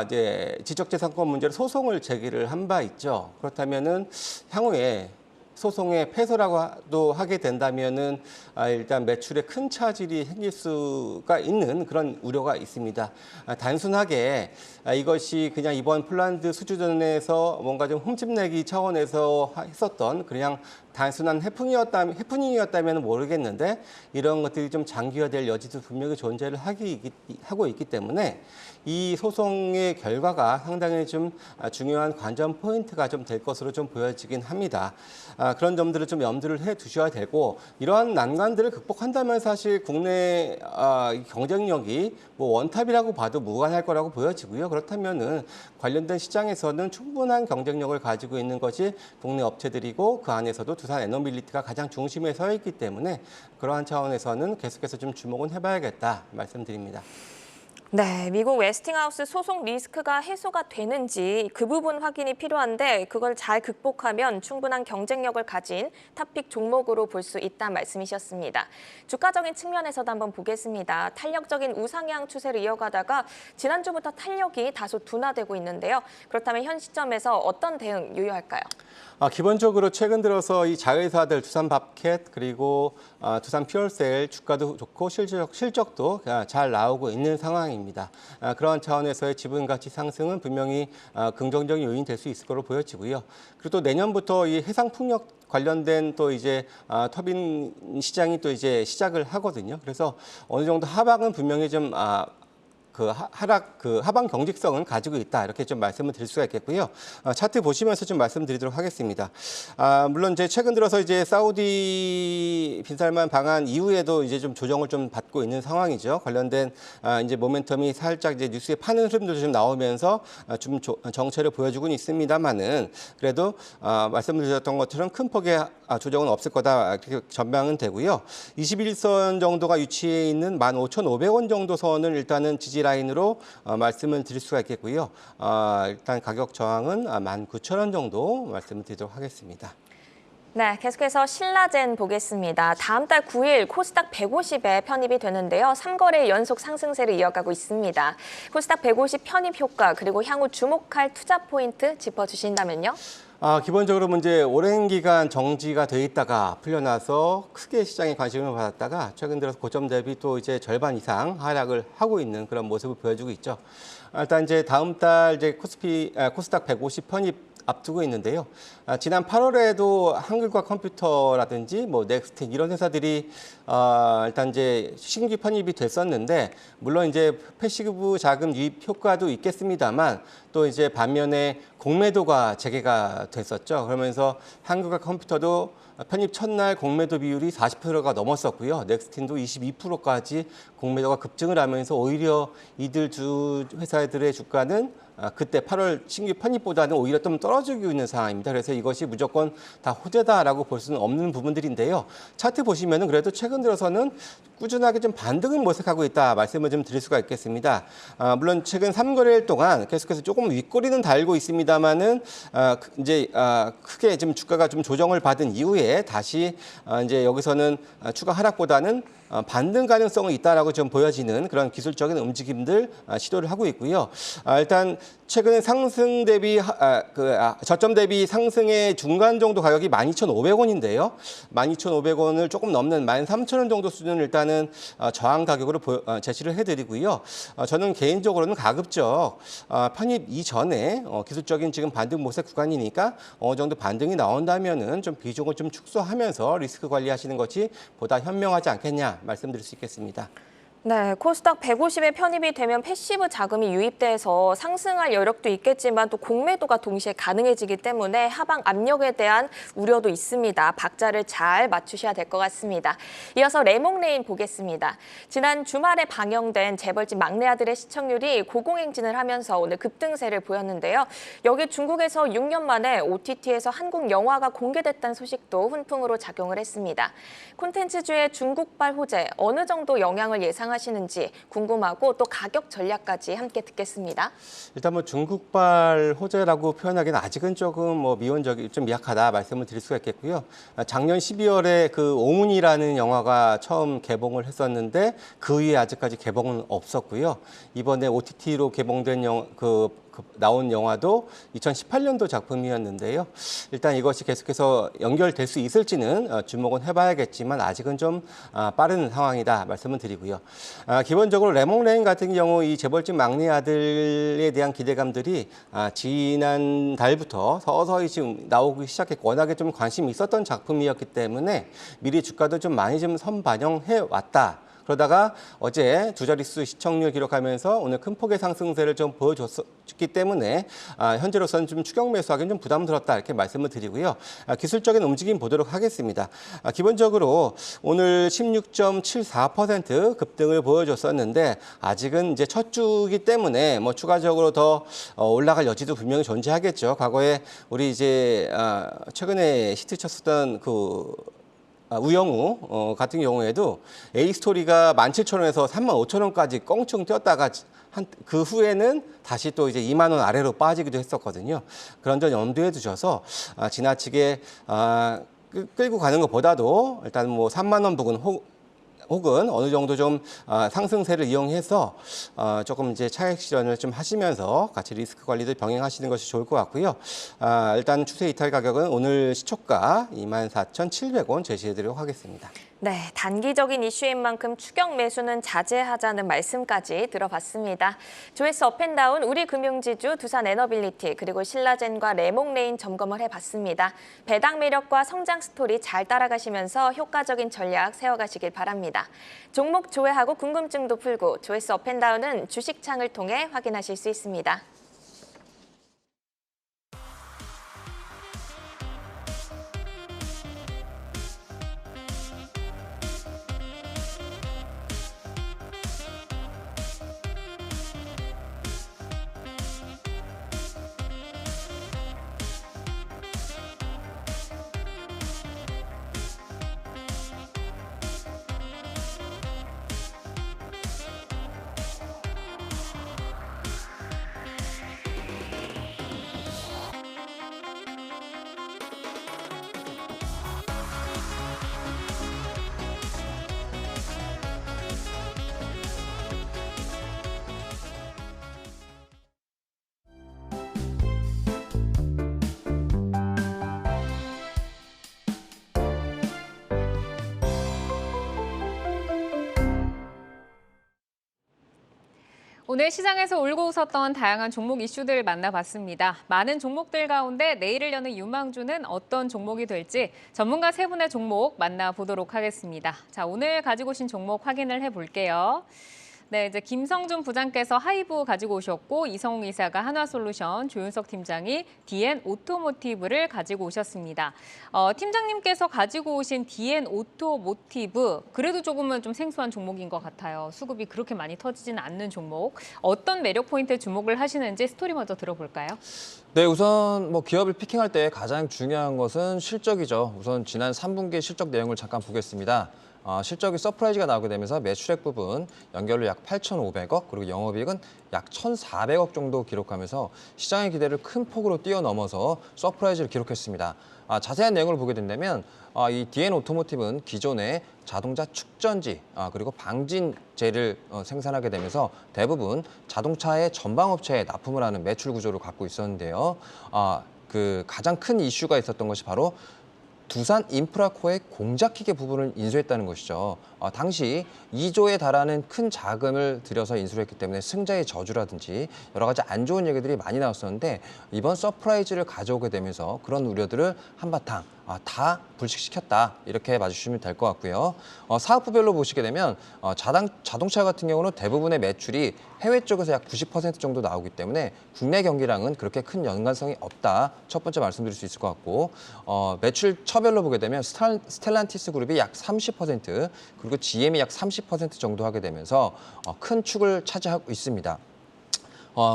S2: 이제 지적재산권 문제로 소송을 제기를 한 바 있죠. 그렇다면은 향후에 소송의 패소라고도 하게 된다면은 일단 매출에 큰 차질이 생길 수가 있는 그런 우려가 있습니다. 단순하게 이것이 그냥 이번 폴란드 수주전에서 뭔가 좀 흠집내기 차원에서 했었던 그냥 단순한 해프닝이었다면 모르겠는데 이런 것들이 좀 장기화될 여지도 분명히 존재를 하고 있기 때문에 이 소송의 결과가 상당히 좀 중요한 관전 포인트가 좀 될 것으로 좀 보여지긴 합니다. 그런 점들을 좀 염두를 해 두셔야 되고 이러한 난관들을 극복한다면 사실 국내 경쟁력이 뭐 원탑이라고 봐도 무관할 거라고 보여지고요. 그렇다면은 관련된 시장에서는 충분한 경쟁력을 가지고 있는 것이 국내 업체들이고 그 안에서도 두산 에너빌리티가 가장 중심에 서 있기 때문에 그러한 차원에서는 계속해서 좀 주목은 해봐야겠다 말씀드립니다.
S5: 네, 미국 웨스팅하우스 소송 리스크가 해소가 되는지 그 부분 확인이 필요한데 그걸 잘 극복하면 충분한 경쟁력을 가진 탑픽 종목으로 볼 수 있다 말씀이셨습니다. 주가적인 측면에서도 한번 보겠습니다. 탄력적인 우상향 추세를 이어가다가 지난주부터 탄력이 다소 둔화되고 있는데요. 그렇다면 현 시점에서 어떤 대응 유효할까요?
S2: 기본적으로 최근 들어서 이 자회사들 두산밥켓 그리고 두산 퓨얼셀 주가도 좋고 실적도 잘 나오고 있는 상황입니다. 그런 차원에서의 지분 가치 상승은 분명히 긍정적인 요인이 될 수 있을 것으로 보여지고요. 그리고 또 내년부터 이 해상 풍력 관련된 또 이제 터빈 시장이 또 이제 시작을 하거든요. 그래서 어느 정도 하방은 분명히 좀 하방 경직성은 가지고 있다 이렇게 좀 말씀을 드릴 수가 있겠고요. 차트 보시면서 좀 말씀드리도록 하겠습니다. 물론 이제 최근 들어서 이제 사우디 빈살만 방한 이후에도 이제 좀 조정을 좀 받고 있는 상황이죠. 관련된 이제 모멘텀이 살짝 이제 뉴스에 파는 흐름도 좀 나오면서 좀 정체를 보여주고는 있습니다만은 그래도 말씀드렸던 것처럼 큰 폭의 조정은 없을 거다 이렇게 전망은 되고요. 21선 정도가 위치해 있는 15,500원 정도 선을 일단은 지지 라인으로 말씀을 드릴 수가 있겠고요. 일단 가격 저항은 19,000원 정도 말씀을 드리도록 하겠습니다.
S5: 네, 계속해서 신라젠 보겠습니다. 다음 달 9일 코스닥 150에 편입이 되는데요. 3거래일 연속 상승세를 이어가고 있습니다. 코스닥 150 편입 효과 그리고 향후 주목할 투자 포인트 짚어주신다면요?
S2: 기본적으로 이제 오랜 기간 정지가 돼 있다가 풀려나서 크게 시장에 관심을 받았다가 최근 들어서 고점 대비 또 이제 절반 이상 하락을 하고 있는 그런 모습을 보여주고 있죠. 일단 이제 다음 달 이제 코스닥 150 편입 앞두고 있는데요. 지난 8월에도 한글과 컴퓨터라든지 뭐 넥스텍 이런 회사들이 일단 이제 신규 편입이 됐었는데 물론 이제 패시브 자금 유입 효과도 있겠습니다만 또 이제 반면에 공매도가 재개가 됐었죠. 그러면서 한글과 컴퓨터도 편입 첫날 공매도 비율이 40%가 넘었었고요. 넥스틴도 22%까지 공매도가 급증을 하면서 오히려 이들 두 회사들의 주가는 그때 8월 신규 편입보다는 오히려 좀 떨어지고 있는 상황입니다. 그래서 이것이 무조건 다 호재다라고 볼 수는 없는 부분들인데요. 차트 보시면은 그래도 최근 들어서는 꾸준하게 좀 반등을 모색하고 있다 말씀을 좀 드릴 수가 있겠습니다. 물론 최근 3거래일 동안 계속해서 조금 윗꼬리는 달고 있습니다만은 이제 크게 좀 주가가 좀 조정을 받은 이후에 다시 이제 여기서는 추가 하락보다는 반등 가능성은 있다라고 좀 보여지는 그런 기술적인 움직임들 시도를 하고 있고요. 일단 최근 상승 대비 저점 대비 상승의 중간 정도 가격이 12,500원인데요. 12,500원을 조금 넘는 13,000원 정도 수준을 일단은 저항 가격으로 제시를 해드리고요. 저는 개인적으로는 가급적 편입 이전에 기술적인 지금 반등 모색 구간이니까 어느 정도 반등이 나온다면은 좀 비중을 좀 축소하면서 리스크 관리하시는 것이 보다 현명하지 않겠냐 말씀드릴 수 있겠습니다.
S5: 네, 코스닥 150에 편입이 되면 패시브 자금이 유입돼서 상승할 여력도 있겠지만 또 공매도가 동시에 가능해지기 때문에 하방 압력에 대한 우려도 있습니다. 박자를 잘 맞추셔야 될 것 같습니다. 이어서 레몽레인 보겠습니다. 지난 주말에 방영된 재벌집 막내 아들의 시청률이 고공행진을 하면서 오늘 급등세를 보였는데요. 여기 중국에서 6년 만에 OTT에서 한국 영화가 공개됐다는 소식도 훈풍으로 작용을 했습니다. 콘텐츠주의 중국발 호재 어느 정도 영향을 예상하시는지 궁금하고 또 가격 전략까지 함께 듣겠습니다.
S2: 일단 뭐 중국발 호재라고 표현하기는 아직은 조금 미온적이 좀 미약하다 말씀을 드릴 수가 있겠고요. 작년 12월에 그 오문이라는 영화가 처음 개봉을 했었는데 그 이후에 아직까지 개봉은 없었고요. 이번에 OTT로 개봉된 나온 영화도 2018년도 작품이었는데요. 일단 이것이 계속해서 연결될 수 있을지는 주목은 해봐야겠지만 아직은 좀 빠른 상황이다 말씀을 드리고요. 기본적으로 레몽레인 같은 경우 이 재벌집 막내 아들에 대한 기대감들이 지난 달부터 서서히 지금 나오기 시작했고 워낙에 좀 관심이 있었던 작품이었기 때문에 미리 주가도 좀 많이 좀 선반영해 왔다. 그러다가 어제 두 자릿수 시청률 기록하면서 오늘 큰 폭의 상승세를 좀 보여줬기 때문에 현재로서는 좀 추격 매수하기는 좀 부담스럽다 이렇게 말씀을 드리고요. 기술적인 움직임 보도록 하겠습니다. 기본적으로 오늘 16.74% 급등을 보여줬었는데 아직은 이제 첫 주기 때문에 추가적으로 더 올라갈 여지도 분명히 존재하겠죠. 과거에 우리 이제 최근에 히트 쳤었던 우영우 같은 경우에도 A스토리가 17,000원에서 35,000원까지 껑충 뛰었다가 그 후에는 다시 또 이제 2만 원 아래로 빠지기도 했었거든요. 그런 점 염두에 두셔서 지나치게 끌고 가는 것보다도 일단 3만 원 부근 혹은 어느 정도 좀 상승세를 이용해서 조금 이제 차익 실현을 좀 하시면서 같이 리스크 관리도 병행하시는 것이 좋을 것 같고요. 일단 추세 이탈 가격은 오늘 시초가 24,700원 제시해드리도록 하겠습니다.
S5: 네, 단기적인 이슈인 만큼 추격 매수는 자제하자는 말씀까지 들어봤습니다. 조회수 업앤다운 우리 금융지주 두산에너빌리티 그리고 신라젠과 레몽레인 점검을 해봤습니다. 배당 매력과 성장 스토리 잘 따라가시면서 효과적인 전략 세워가시길 바랍니다. 종목 조회하고 궁금증도 풀고 조회수 업앤다운은 주식창을 통해 확인하실 수 있습니다.
S1: 오늘 시장에서 울고 웃었던 다양한 종목 이슈들 만나봤습니다. 많은 종목들 가운데 내일을 여는 유망주는 어떤 종목이 될지 전문가 세 분의 종목 만나보도록 하겠습니다. 자, 오늘 가지고 오신 종목 확인을 해볼게요. 네, 이제 김성준 부장께서 하이브 가지고 오셨고 이성웅 이사가 한화솔루션, 조윤석 팀장이 DN 오토모티브를 가지고 오셨습니다. 팀장님께서 가지고 오신 DN 오토모티브 그래도 조금은 좀 생소한 종목인 것 같아요. 수급이 그렇게 많이 터지지는 않는 종목. 어떤 매력 포인트에 주목을 하시는지 스토리 먼저 들어볼까요?
S4: 네, 우선 기업을 피킹할 때 가장 중요한 것은 실적이죠. 우선 지난 3분기 실적 내용을 잠깐 보겠습니다. 실적이 서프라이즈가 나오게 되면서 매출액 부분 연결로 약 8,500억 그리고 영업이익은 약 1,400억 정도 기록하면서 시장의 기대를 큰 폭으로 뛰어넘어서 서프라이즈를 기록했습니다. 자세한 내용을 보게 된다면 이 DN 오토모티브는 기존의 자동차 축전지 그리고 방진재를 생산하게 되면서 대부분 자동차의 전방업체에 납품을 하는 매출 구조를 갖고 있었는데요. 그 가장 큰 이슈가 있었던 것이 바로 두산 인프라코의 공작기계 부분을 인수했다는 것이죠. 당시 2조에 달하는 큰 자금을 들여서 인수를 했기 때문에 승자의 저주라든지 여러 가지 안 좋은 얘기들이 많이 나왔었는데 이번 서프라이즈를 가져오게 되면서 그런 우려들을 한바탕 다 불식시켰다 이렇게 봐주시면 될 것 같고요. 사업부별로 보시게 되면 자동차 같은 경우는 대부분의 매출이 해외 쪽에서 약 90% 정도 나오기 때문에 국내 경기랑은 그렇게 큰 연관성이 없다. 첫 번째 말씀드릴 수 있을 것 같고 매출 처별로 보게 되면 스텔란티스 그룹이 약 30% 그리고 GM이 약 30% 정도 하게 되면서 큰 축을 차지하고 있습니다.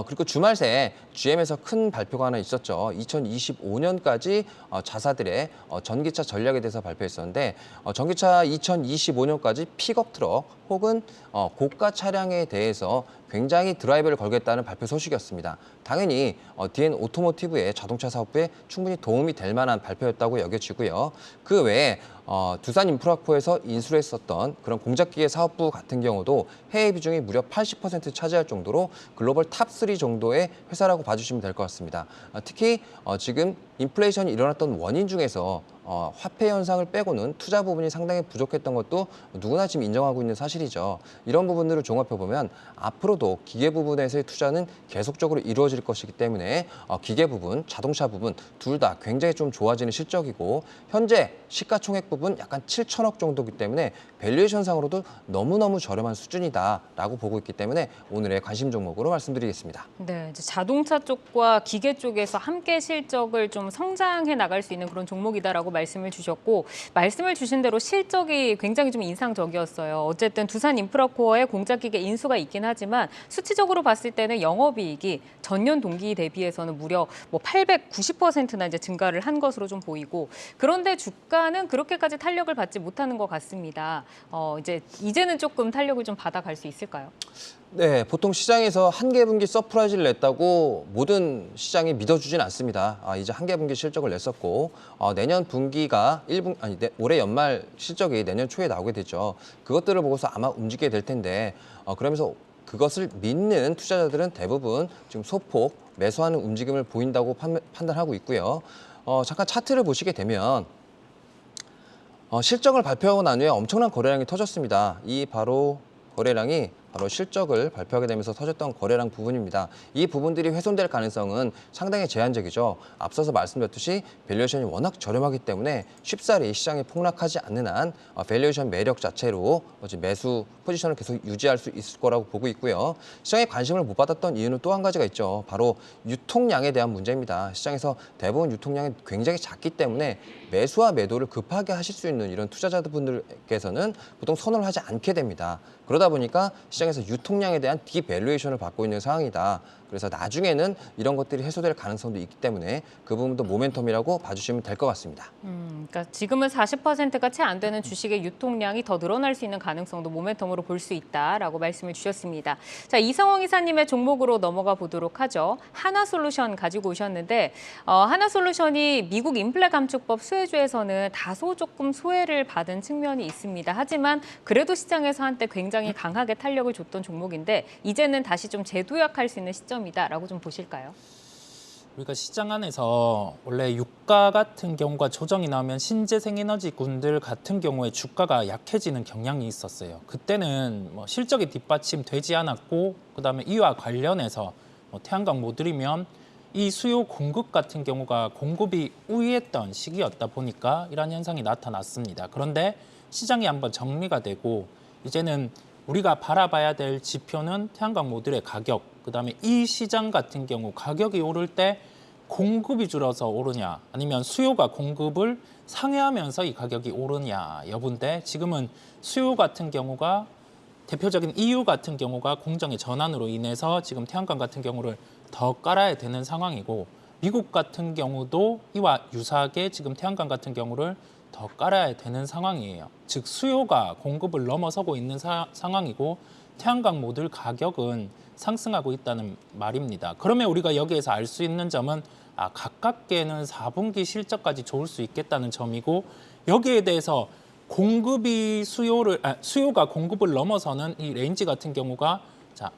S4: 그리고 주말 새에 GM에서 큰 발표가 하나 있었죠. 2025년까지 자사들의 전기차 전략에 대해서 발표했었는데 전기차 2025년까지 픽업 트럭 혹은 고가 차량에 대해서 굉장히 드라이브를 걸겠다는 발표 소식이었습니다. 당연히 DN 오토모티브의 자동차 사업부에 충분히 도움이 될 만한 발표였다고 여겨지고요. 그 외에 두산 인프라코에서 인수를 했었던 그런 공작기계 사업부 같은 경우도 해외 비중이 무려 80% 차지할 정도로 글로벌 탑3 정도의 회사라고 봐주시면 될 것 같습니다. 특히 지금 인플레이션이 일어났던 원인 중에서 화폐 현상을 빼고는 투자 부분이 상당히 부족했던 것도 누구나 지금 인정하고 있는 사실이죠. 이런 부분들을 종합해보면 앞으로도 기계 부분에서의 투자는 계속적으로 이루어질 것이기 때문에 기계 부분, 자동차 부분 둘 다 굉장히 좀 좋아지는 실적이고 현재 시가총액 부분 약간 7천억 정도이기 때문에 밸류에이션상으로도 너무너무 저렴한 수준이다라고 보고 있기 때문에 오늘의 관심 종목으로 말씀드리겠습니다.
S1: 네, 이제 자동차 쪽과 기계 쪽에서 함께 실적을 좀 성장해 나갈 수 있는 그런 종목이다라고 말씀을 주셨고 말씀을 주신 대로 실적이 굉장히 좀 인상적이었어요. 어쨌든 두산 인프라코어의 공작기계 인수가 있긴 하지만 수치적으로 봤을 때는 영업이익이 전년 동기 대비해서는 무려 890%나 이제 증가를 한 것으로 좀 보이고 그런데 주가는 그렇게까지 탄력을 받지 못하는 것 같습니다. 이제는 조금 탄력을 좀 받아갈 수 있을까요?
S4: 네, 보통 시장에서 한개 분기 서프라이즈를 냈다고 모든 시장이 믿어주진 않습니다. 이제 한개 분기 실적을 냈었고 내년 분기가 올해 연말 실적이 내년 초에 나오게 되죠. 그것들을 보고서 아마 움직이게 될 텐데 그러면서 그것을 믿는 투자자들은 대부분 지금 소폭 매수하는 움직임을 보인다고 판단하고 있고요. 잠깐 차트를 보시게 되면 실적을 발표하고 난 후에 엄청난 거래량이 터졌습니다. 이 바로 거래량이 바로 실적을 발표하게 되면서 터졌던 거래량 부분입니다. 이 부분들이 훼손될 가능성은 상당히 제한적이죠. 앞서서 말씀드렸듯이 밸류에이션이 워낙 저렴하기 때문에 쉽사리 시장에 폭락하지 않는 한 밸류에이션 매력 자체로 매수 포지션을 계속 유지할 수 있을 거라고 보고 있고요. 시장에 관심을 못 받았던 이유는 또 한 가지가 있죠. 바로 유통량에 대한 문제입니다. 시장에서 대부분 유통량이 굉장히 작기 때문에 매수와 매도를 급하게 하실 수 있는 이런 투자자분들께서는 보통 선호를 하지 않게 됩니다. 그러다 보니까 시장에서 유통량에 대한 디밸류에이션을 받고 있는 상황이다. 그래서 나중에는 이런 것들이 해소될 가능성도 있기 때문에 그 부분도 모멘텀이라고 봐주시면 될 것 같습니다.
S1: 그러니까 지금은 40%가 채 안 되는 주식의 유통량이 더 늘어날 수 있는 가능성도 모멘텀으로 볼 수 있다라고 말씀을 주셨습니다. 자, 이성원 이사님의 종목으로 넘어가 보도록 하죠. 하나솔루션 가지고 오셨는데 하나솔루션이 미국 인플레 감축법 수혜주에서는 다소 조금 소외를 받은 측면이 있습니다. 하지만 그래도 시장에서 한때 굉장히 강하게 탄력을 줬던 종목인데 이제는 다시 좀 재도약할 수 있는 시점이다라고 좀 보실까요?
S3: 우리가 시장 안에서 원래 유가 같은 경우가 조정이 나오면 신재생에너지군들 같은 경우에 주가가 약해지는 경향이 있었어요. 그때는 실적이 뒷받침되지 않았고 그다음에 이와 관련해서 태양광 못 들이면 이 수요 공급 같은 경우가 공급이 우위했던 시기였다 보니까 이런 현상이 나타났습니다. 그런데 시장이 한번 정리가 되고 이제는 우리가 바라봐야 될 지표는 태양광 모듈의 가격, 그다음에 이 시장 같은 경우 가격이 오를 때 공급이 줄어서 오르냐 아니면 수요가 공급을 상회하면서 이 가격이 오르냐 여부인데 지금은 수요 같은 경우가 대표적인 EU 같은 경우가 공정의 전환으로 인해서 지금 태양광 같은 경우를 더 깔아야 되는 상황이고 미국 같은 경우도 이와 유사하게 지금 태양광 같은 경우를 더 깔아야 되는 상황이에요. 즉 수요가 공급을 넘어서고 있는 상황이고 태양광 모듈 가격은 상승하고 있다는 말입니다. 그러면 우리가 여기에서 알 수 있는 점은 가깝게는 4분기 실적까지 좋을 수 있겠다는 점이고 여기에 대해서 수요가 공급을 넘어서는 이 레인지 같은 경우가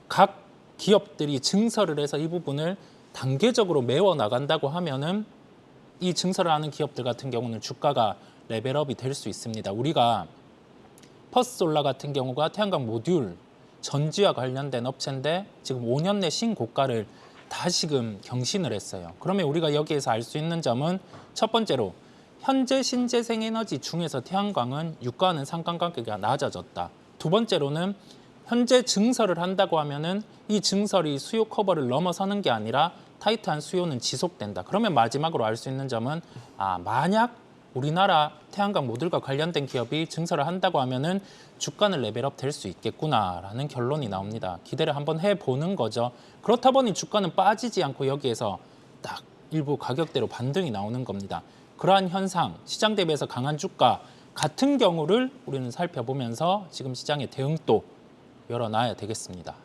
S3: 각 기업들이 증설을 해서 이 부분을 단계적으로 메워 나간다고 하면은 이 증설을 하는 기업들 같은 경우는 주가가 레벨업이 될 수 있습니다. 우리가 퍼스솔라 같은 경우가 태양광 모듈 전지와 관련된 업체인데 지금 5년 내 신고가를 다시금 경신을 했어요. 그러면 우리가 여기에서 알 수 있는 점은 첫 번째로 현재 신재생에너지 중에서 태양광은 유가는 상관관계가 낮아졌다. 두 번째로는 현재 증설을 한다고 하면은 이 증설이 수요 커버를 넘어서는 게 아니라 타이트한 수요는 지속된다. 그러면 마지막으로 알 수 있는 점은 만약 우리나라 태양광 모듈과 관련된 기업이 증설을 한다고 하면은 주가는 레벨업 될 수 있겠구나라는 결론이 나옵니다. 기대를 한번 해보는 거죠. 그렇다 보니 주가는 빠지지 않고 여기에서 딱 일부 가격대로 반등이 나오는 겁니다. 그러한 현상, 시장 대비해서 강한 주가 같은 경우를 우리는 살펴보면서 지금 시장의 대응도 열어놔야 되겠습니다.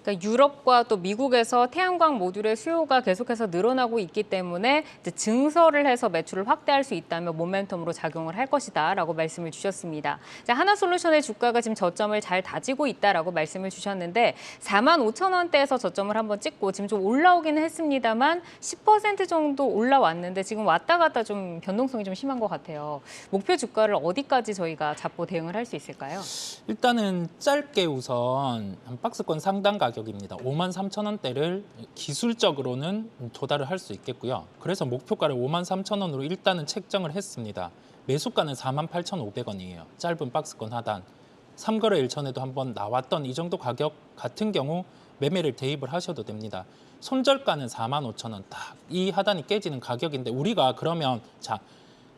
S1: 그러니까 유럽과 또 미국에서 태양광 모듈의 수요가 계속해서 늘어나고 있기 때문에 이제 증설을 해서 매출을 확대할 수 있다면 모멘텀으로 작용을 할 것이다라고 말씀을 주셨습니다. 자, 하나솔루션의 주가가 지금 저점을 잘 다지고 있다라고 말씀을 주셨는데 45,000원대에서 저점을 한번 찍고 지금 좀 올라오기는 했습니다만 10% 정도 올라왔는데 지금 왔다 갔다 좀 변동성이 좀 심한 것 같아요. 목표 주가를 어디까지 저희가 잡고 대응을 할 수 있을까요?
S3: 일단은 짧게 우선 한 박스권 상단 가격입니다. 53,000원대를 기술적으로는 도달을 할 수 있겠고요. 그래서 목표가를 53,000원으로 일단은 책정을 했습니다. 매수가는 48,500원이에요. 짧은 박스권 하단. 3거래일 전에도 한번 나왔던 이 정도 가격 같은 경우 매매를 대입을 하셔도 됩니다. 손절가는 45,000원. 딱 이 하단이 깨지는 가격인데 우리가 그러면 자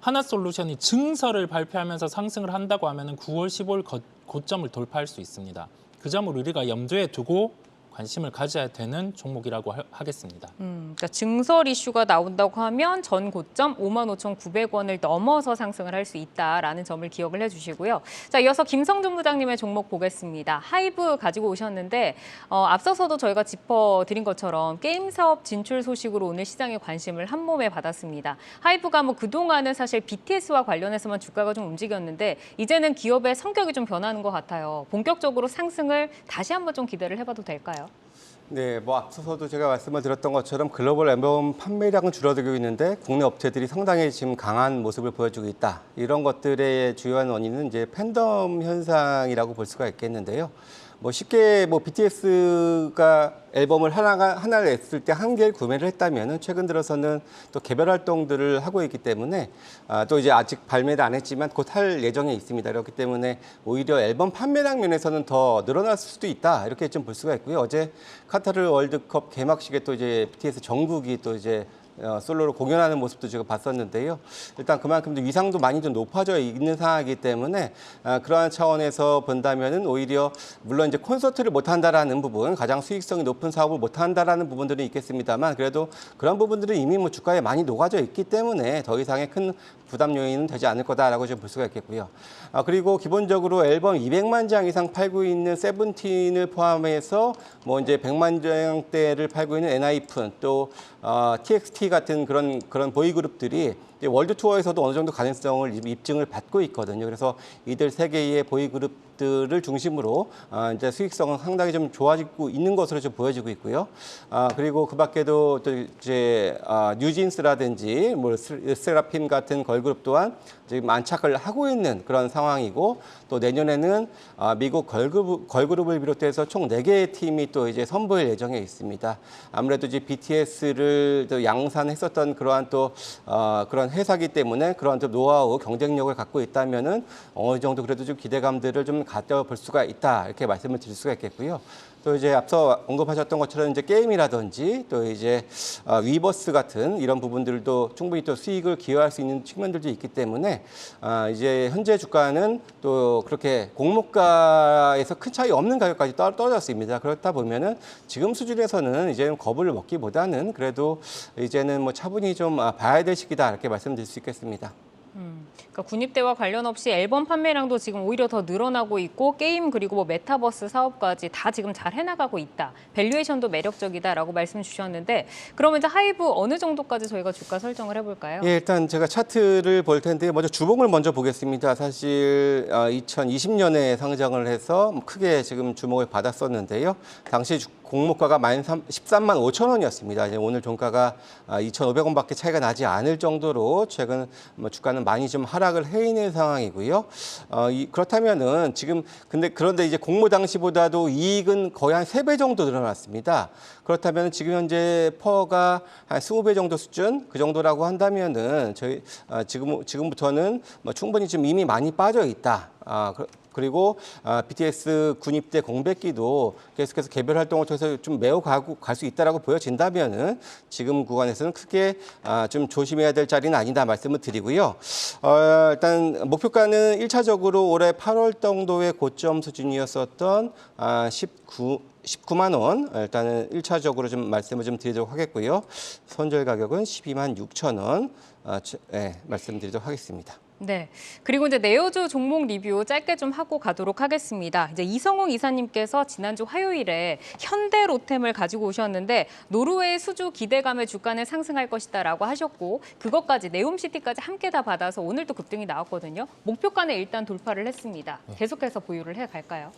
S3: 하나솔루션이 증설을 발표하면서 상승을 한다고 하면 9월, 15일 고점을 돌파할 수 있습니다. 그 점을 우리가 염두에 두고 관심을 가져야 되는 종목이라고 하겠습니다.
S1: 그러니까 증설 이슈가 나온다고 하면 전 고점 55,900원을 넘어서 상승을 할 수 있다라는 점을 기억을 해주시고요. 자, 이어서 김성준 부장님의 종목 보겠습니다. 하이브 가지고 오셨는데 앞서서도 저희가 짚어드린 것처럼 게임 사업 진출 소식으로 오늘 시장의 관심을 한 몸에 받았습니다. 하이브가 뭐 그동안은 사실 BTS와 관련해서만 주가가 좀 움직였는데 이제는 기업의 성격이 좀 변하는 것 같아요. 본격적으로 상승을 다시 한번 좀 기대를 해봐도 될까요?
S2: 네, 뭐 앞서서도 제가 말씀을 드렸던 것처럼 글로벌 앨범 판매량은 줄어들고 있는데 국내 업체들이 상당히 지금 강한 모습을 보여주고 있다. 이런 것들의 주요한 원인은 이제 팬덤 현상이라고 볼 수가 있겠는데요. 뭐 쉽게 뭐 BTS가 앨범을 하나를 냈을 때 한 개를 구매를 했다면은 최근 들어서는 또 개별 활동들을 하고 있기 때문에 또 이제 아직 발매를 안 했지만 곧 할 예정에 있습니다. 그렇기 때문에 오히려 앨범 판매량 면에서는 더 늘어날 수도 있다. 이렇게 좀 볼 수가 있고요. 어제 카타르 월드컵 개막식에 또 이제 BTS 정국이 또 이제 솔로로 공연하는 모습도 제가 봤었는데요. 일단 그만큼 위상도 많이 좀 높아져 있는 상황이기 때문에 그러한 차원에서 본다면은 오히려 물론 이제 콘서트를 못 한다라는 부분, 가장 수익성이 높은 사업을 못 한다라는 부분들은 있겠습니다만 그래도 그런 부분들은 이미 뭐 주가에 많이 녹아져 있기 때문에 더 이상의 큰 부담 요인은 되지 않을 거다라고 좀 볼 수가 있겠고요. 그리고 기본적으로 앨범 200만 장 이상 팔고 있는 세븐틴을 포함해서 뭐 이제 100만 장대를 팔고 있는 엔하이픈 또 TXT 같은 그런 보이그룹들이 월드 투어에서도 어느 정도 가능성을 입증을 받고 있거든요. 그래서 이들 세 개의 보이그룹들을 중심으로 이제 수익성은 상당히 좀 좋아지고 있는 것으로 좀 보여지고 있고요. 그리고 그밖에도 또 이제 뉴진스라든지 뭐 세라핌 같은 걸그룹 또한 지금 안착을 하고 있는 그런 상황이고 또 내년에는 미국 걸그룹을 비롯해서 총 4개의 팀이 또 이제 선보일 예정에 있습니다. 아무래도 이제 BTS를 또 양산했었던 그러한 또 그런 회사기 때문에 그런 좀 노하우, 경쟁력을 갖고 있다면은 어느 정도 그래도 좀 기대감들을 좀 가져볼 수가 있다 이렇게 말씀을 드릴 수가 있겠고요. 또 이제 앞서 언급하셨던 것처럼 이제 게임이라든지 또 이제 위버스 같은 이런 부분들도 충분히 또 수익을 기여할 수 있는 측면들도 있기 때문에 이제 현재 주가는 또 그렇게 공모가에서 큰 차이 없는 가격까지 떨어졌습니다. 그렇다 보면은 지금 수준에서는 이제 겁을 먹기보다는 그래도 이제는 뭐 차분히 좀 봐야 될 시기다 이렇게 말씀드릴 수 있겠습니다.
S1: 그러니까 군입대와 관련 없이 앨범 판매량도 지금 오히려 더 늘어나고 있고 게임 그리고 뭐 메타버스 사업까지 다 지금 잘 해나가고 있다. 밸류에이션도 매력적이다라고 말씀 주셨는데 그러면 이제 하이브 어느 정도까지 저희가 주가 설정을 해볼까요?
S2: 예, 일단 제가 차트를 볼 텐데 먼저 주봉을 먼저 보겠습니다. 사실 2020년에 상장을 해서 크게 지금 주목을 받았었는데요. 당시 공모가가 13만 5천 원이었습니다. 이제 오늘 종가가 2,500원밖에 차이가 나지 않을 정도로 최근 뭐 주가는 많이 좀 하락을 해 있는 상황이고요. 그렇다면은 지금 그런데 이제 공모 당시보다도 이익은 거의 한 3배 정도 늘어났습니다. 그렇다면 지금 현재 퍼가 한 20배 정도 수준 그 정도라고 한다면은 저희 지금부터는 뭐 충분히 좀 이미 많이 빠져 있다. 그리고 BTS 군입대 공백기도 계속해서 개별 활동을 통해서 좀 메워 갈 수 있다라고 보여진다면은 지금 구간에서는 크게 좀 조심해야 될 자리는 아니다 말씀을 드리고요. 일단 목표가는 1차적으로 올해 8월 정도의 고점 수준이었었던 19만 원 일단은 1차적으로 좀 말씀을 좀 드리도록 하겠고요. 손절 가격은 12만 6천 원 말씀드리도록 하겠습니다.
S1: 네. 그리고 이제 네오주 종목 리뷰 짧게 좀 하고 가도록 하겠습니다. 이제 이성웅 이사님께서 지난주 화요일에 현대로템을 가지고 오셨는데 노르웨이 수주 기대감에 주가는 상승할 것이다라고 하셨고 그것까지 네옴시티까지 함께 다 받아서 오늘도 급등이 나왔거든요. 목표가는 일단 돌파를 했습니다. 계속해서 보유를 해 갈까요?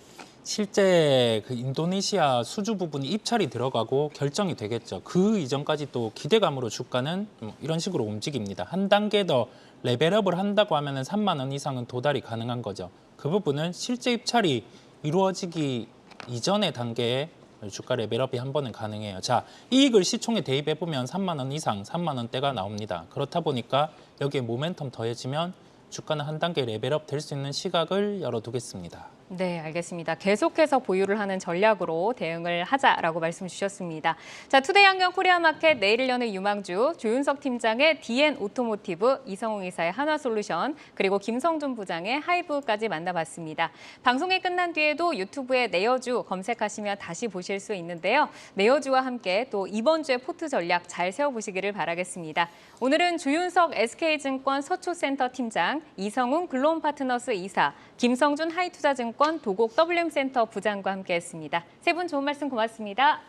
S3: 실제 그 인도네시아 수주 부분이 입찰이 들어가고 결정이 되겠죠. 그 이전까지 또 기대감으로 주가는 이런 식으로 움직입니다. 한 단계 더 레벨업을 한다고 하면 3만 원 이상은 도달이 가능한 거죠. 그 부분은 실제 입찰이 이루어지기 이전의 단계에 주가 레벨업이 한 번은 가능해요. 자, 이익을 시총에 대입해보면 3만 원 이상, 3만 원대가 나옵니다. 그렇다 보니까 여기에 모멘텀 더해지면 주가는 한 단계 레벨업 될 수 있는 시각을 열어두겠습니다.
S1: 네, 알겠습니다. 계속해서 보유를 하는 전략으로 대응을 하자라고 말씀 주셨습니다. 자, 투데이 안경 코리아마켓 내일을 여는 유망주 조윤석 팀장의 DN 오토모티브, 이성웅 이사의 한화솔루션, 그리고 김성준 부장의 하이브까지 만나봤습니다. 방송이 끝난 뒤에도 유튜브에 네어주 검색하시면 다시 보실 수 있는데요. 네어주와 함께 또 이번 주의 포트 전략 잘 세워보시기를 바라겠습니다. 오늘은 조윤석 SK증권 서초센터 팀장, 이성웅 글로움파트너스 이사, 김성준 하이투자증권 도곡 WM센터 부장과 함께했습니다. 세 분 좋은 말씀 고맙습니다.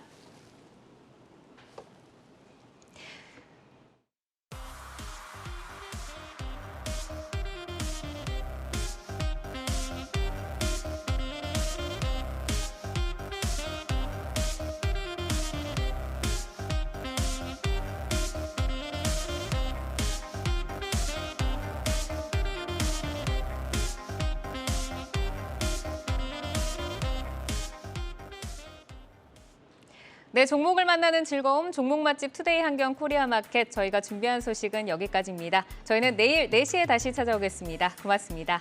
S1: 네, 종목을 만나는 즐거움, 종목 맛집 투데이 한경 코리아마켓 저희가 준비한 소식은 여기까지입니다. 저희는 내일 4시에 다시 찾아오겠습니다. 고맙습니다.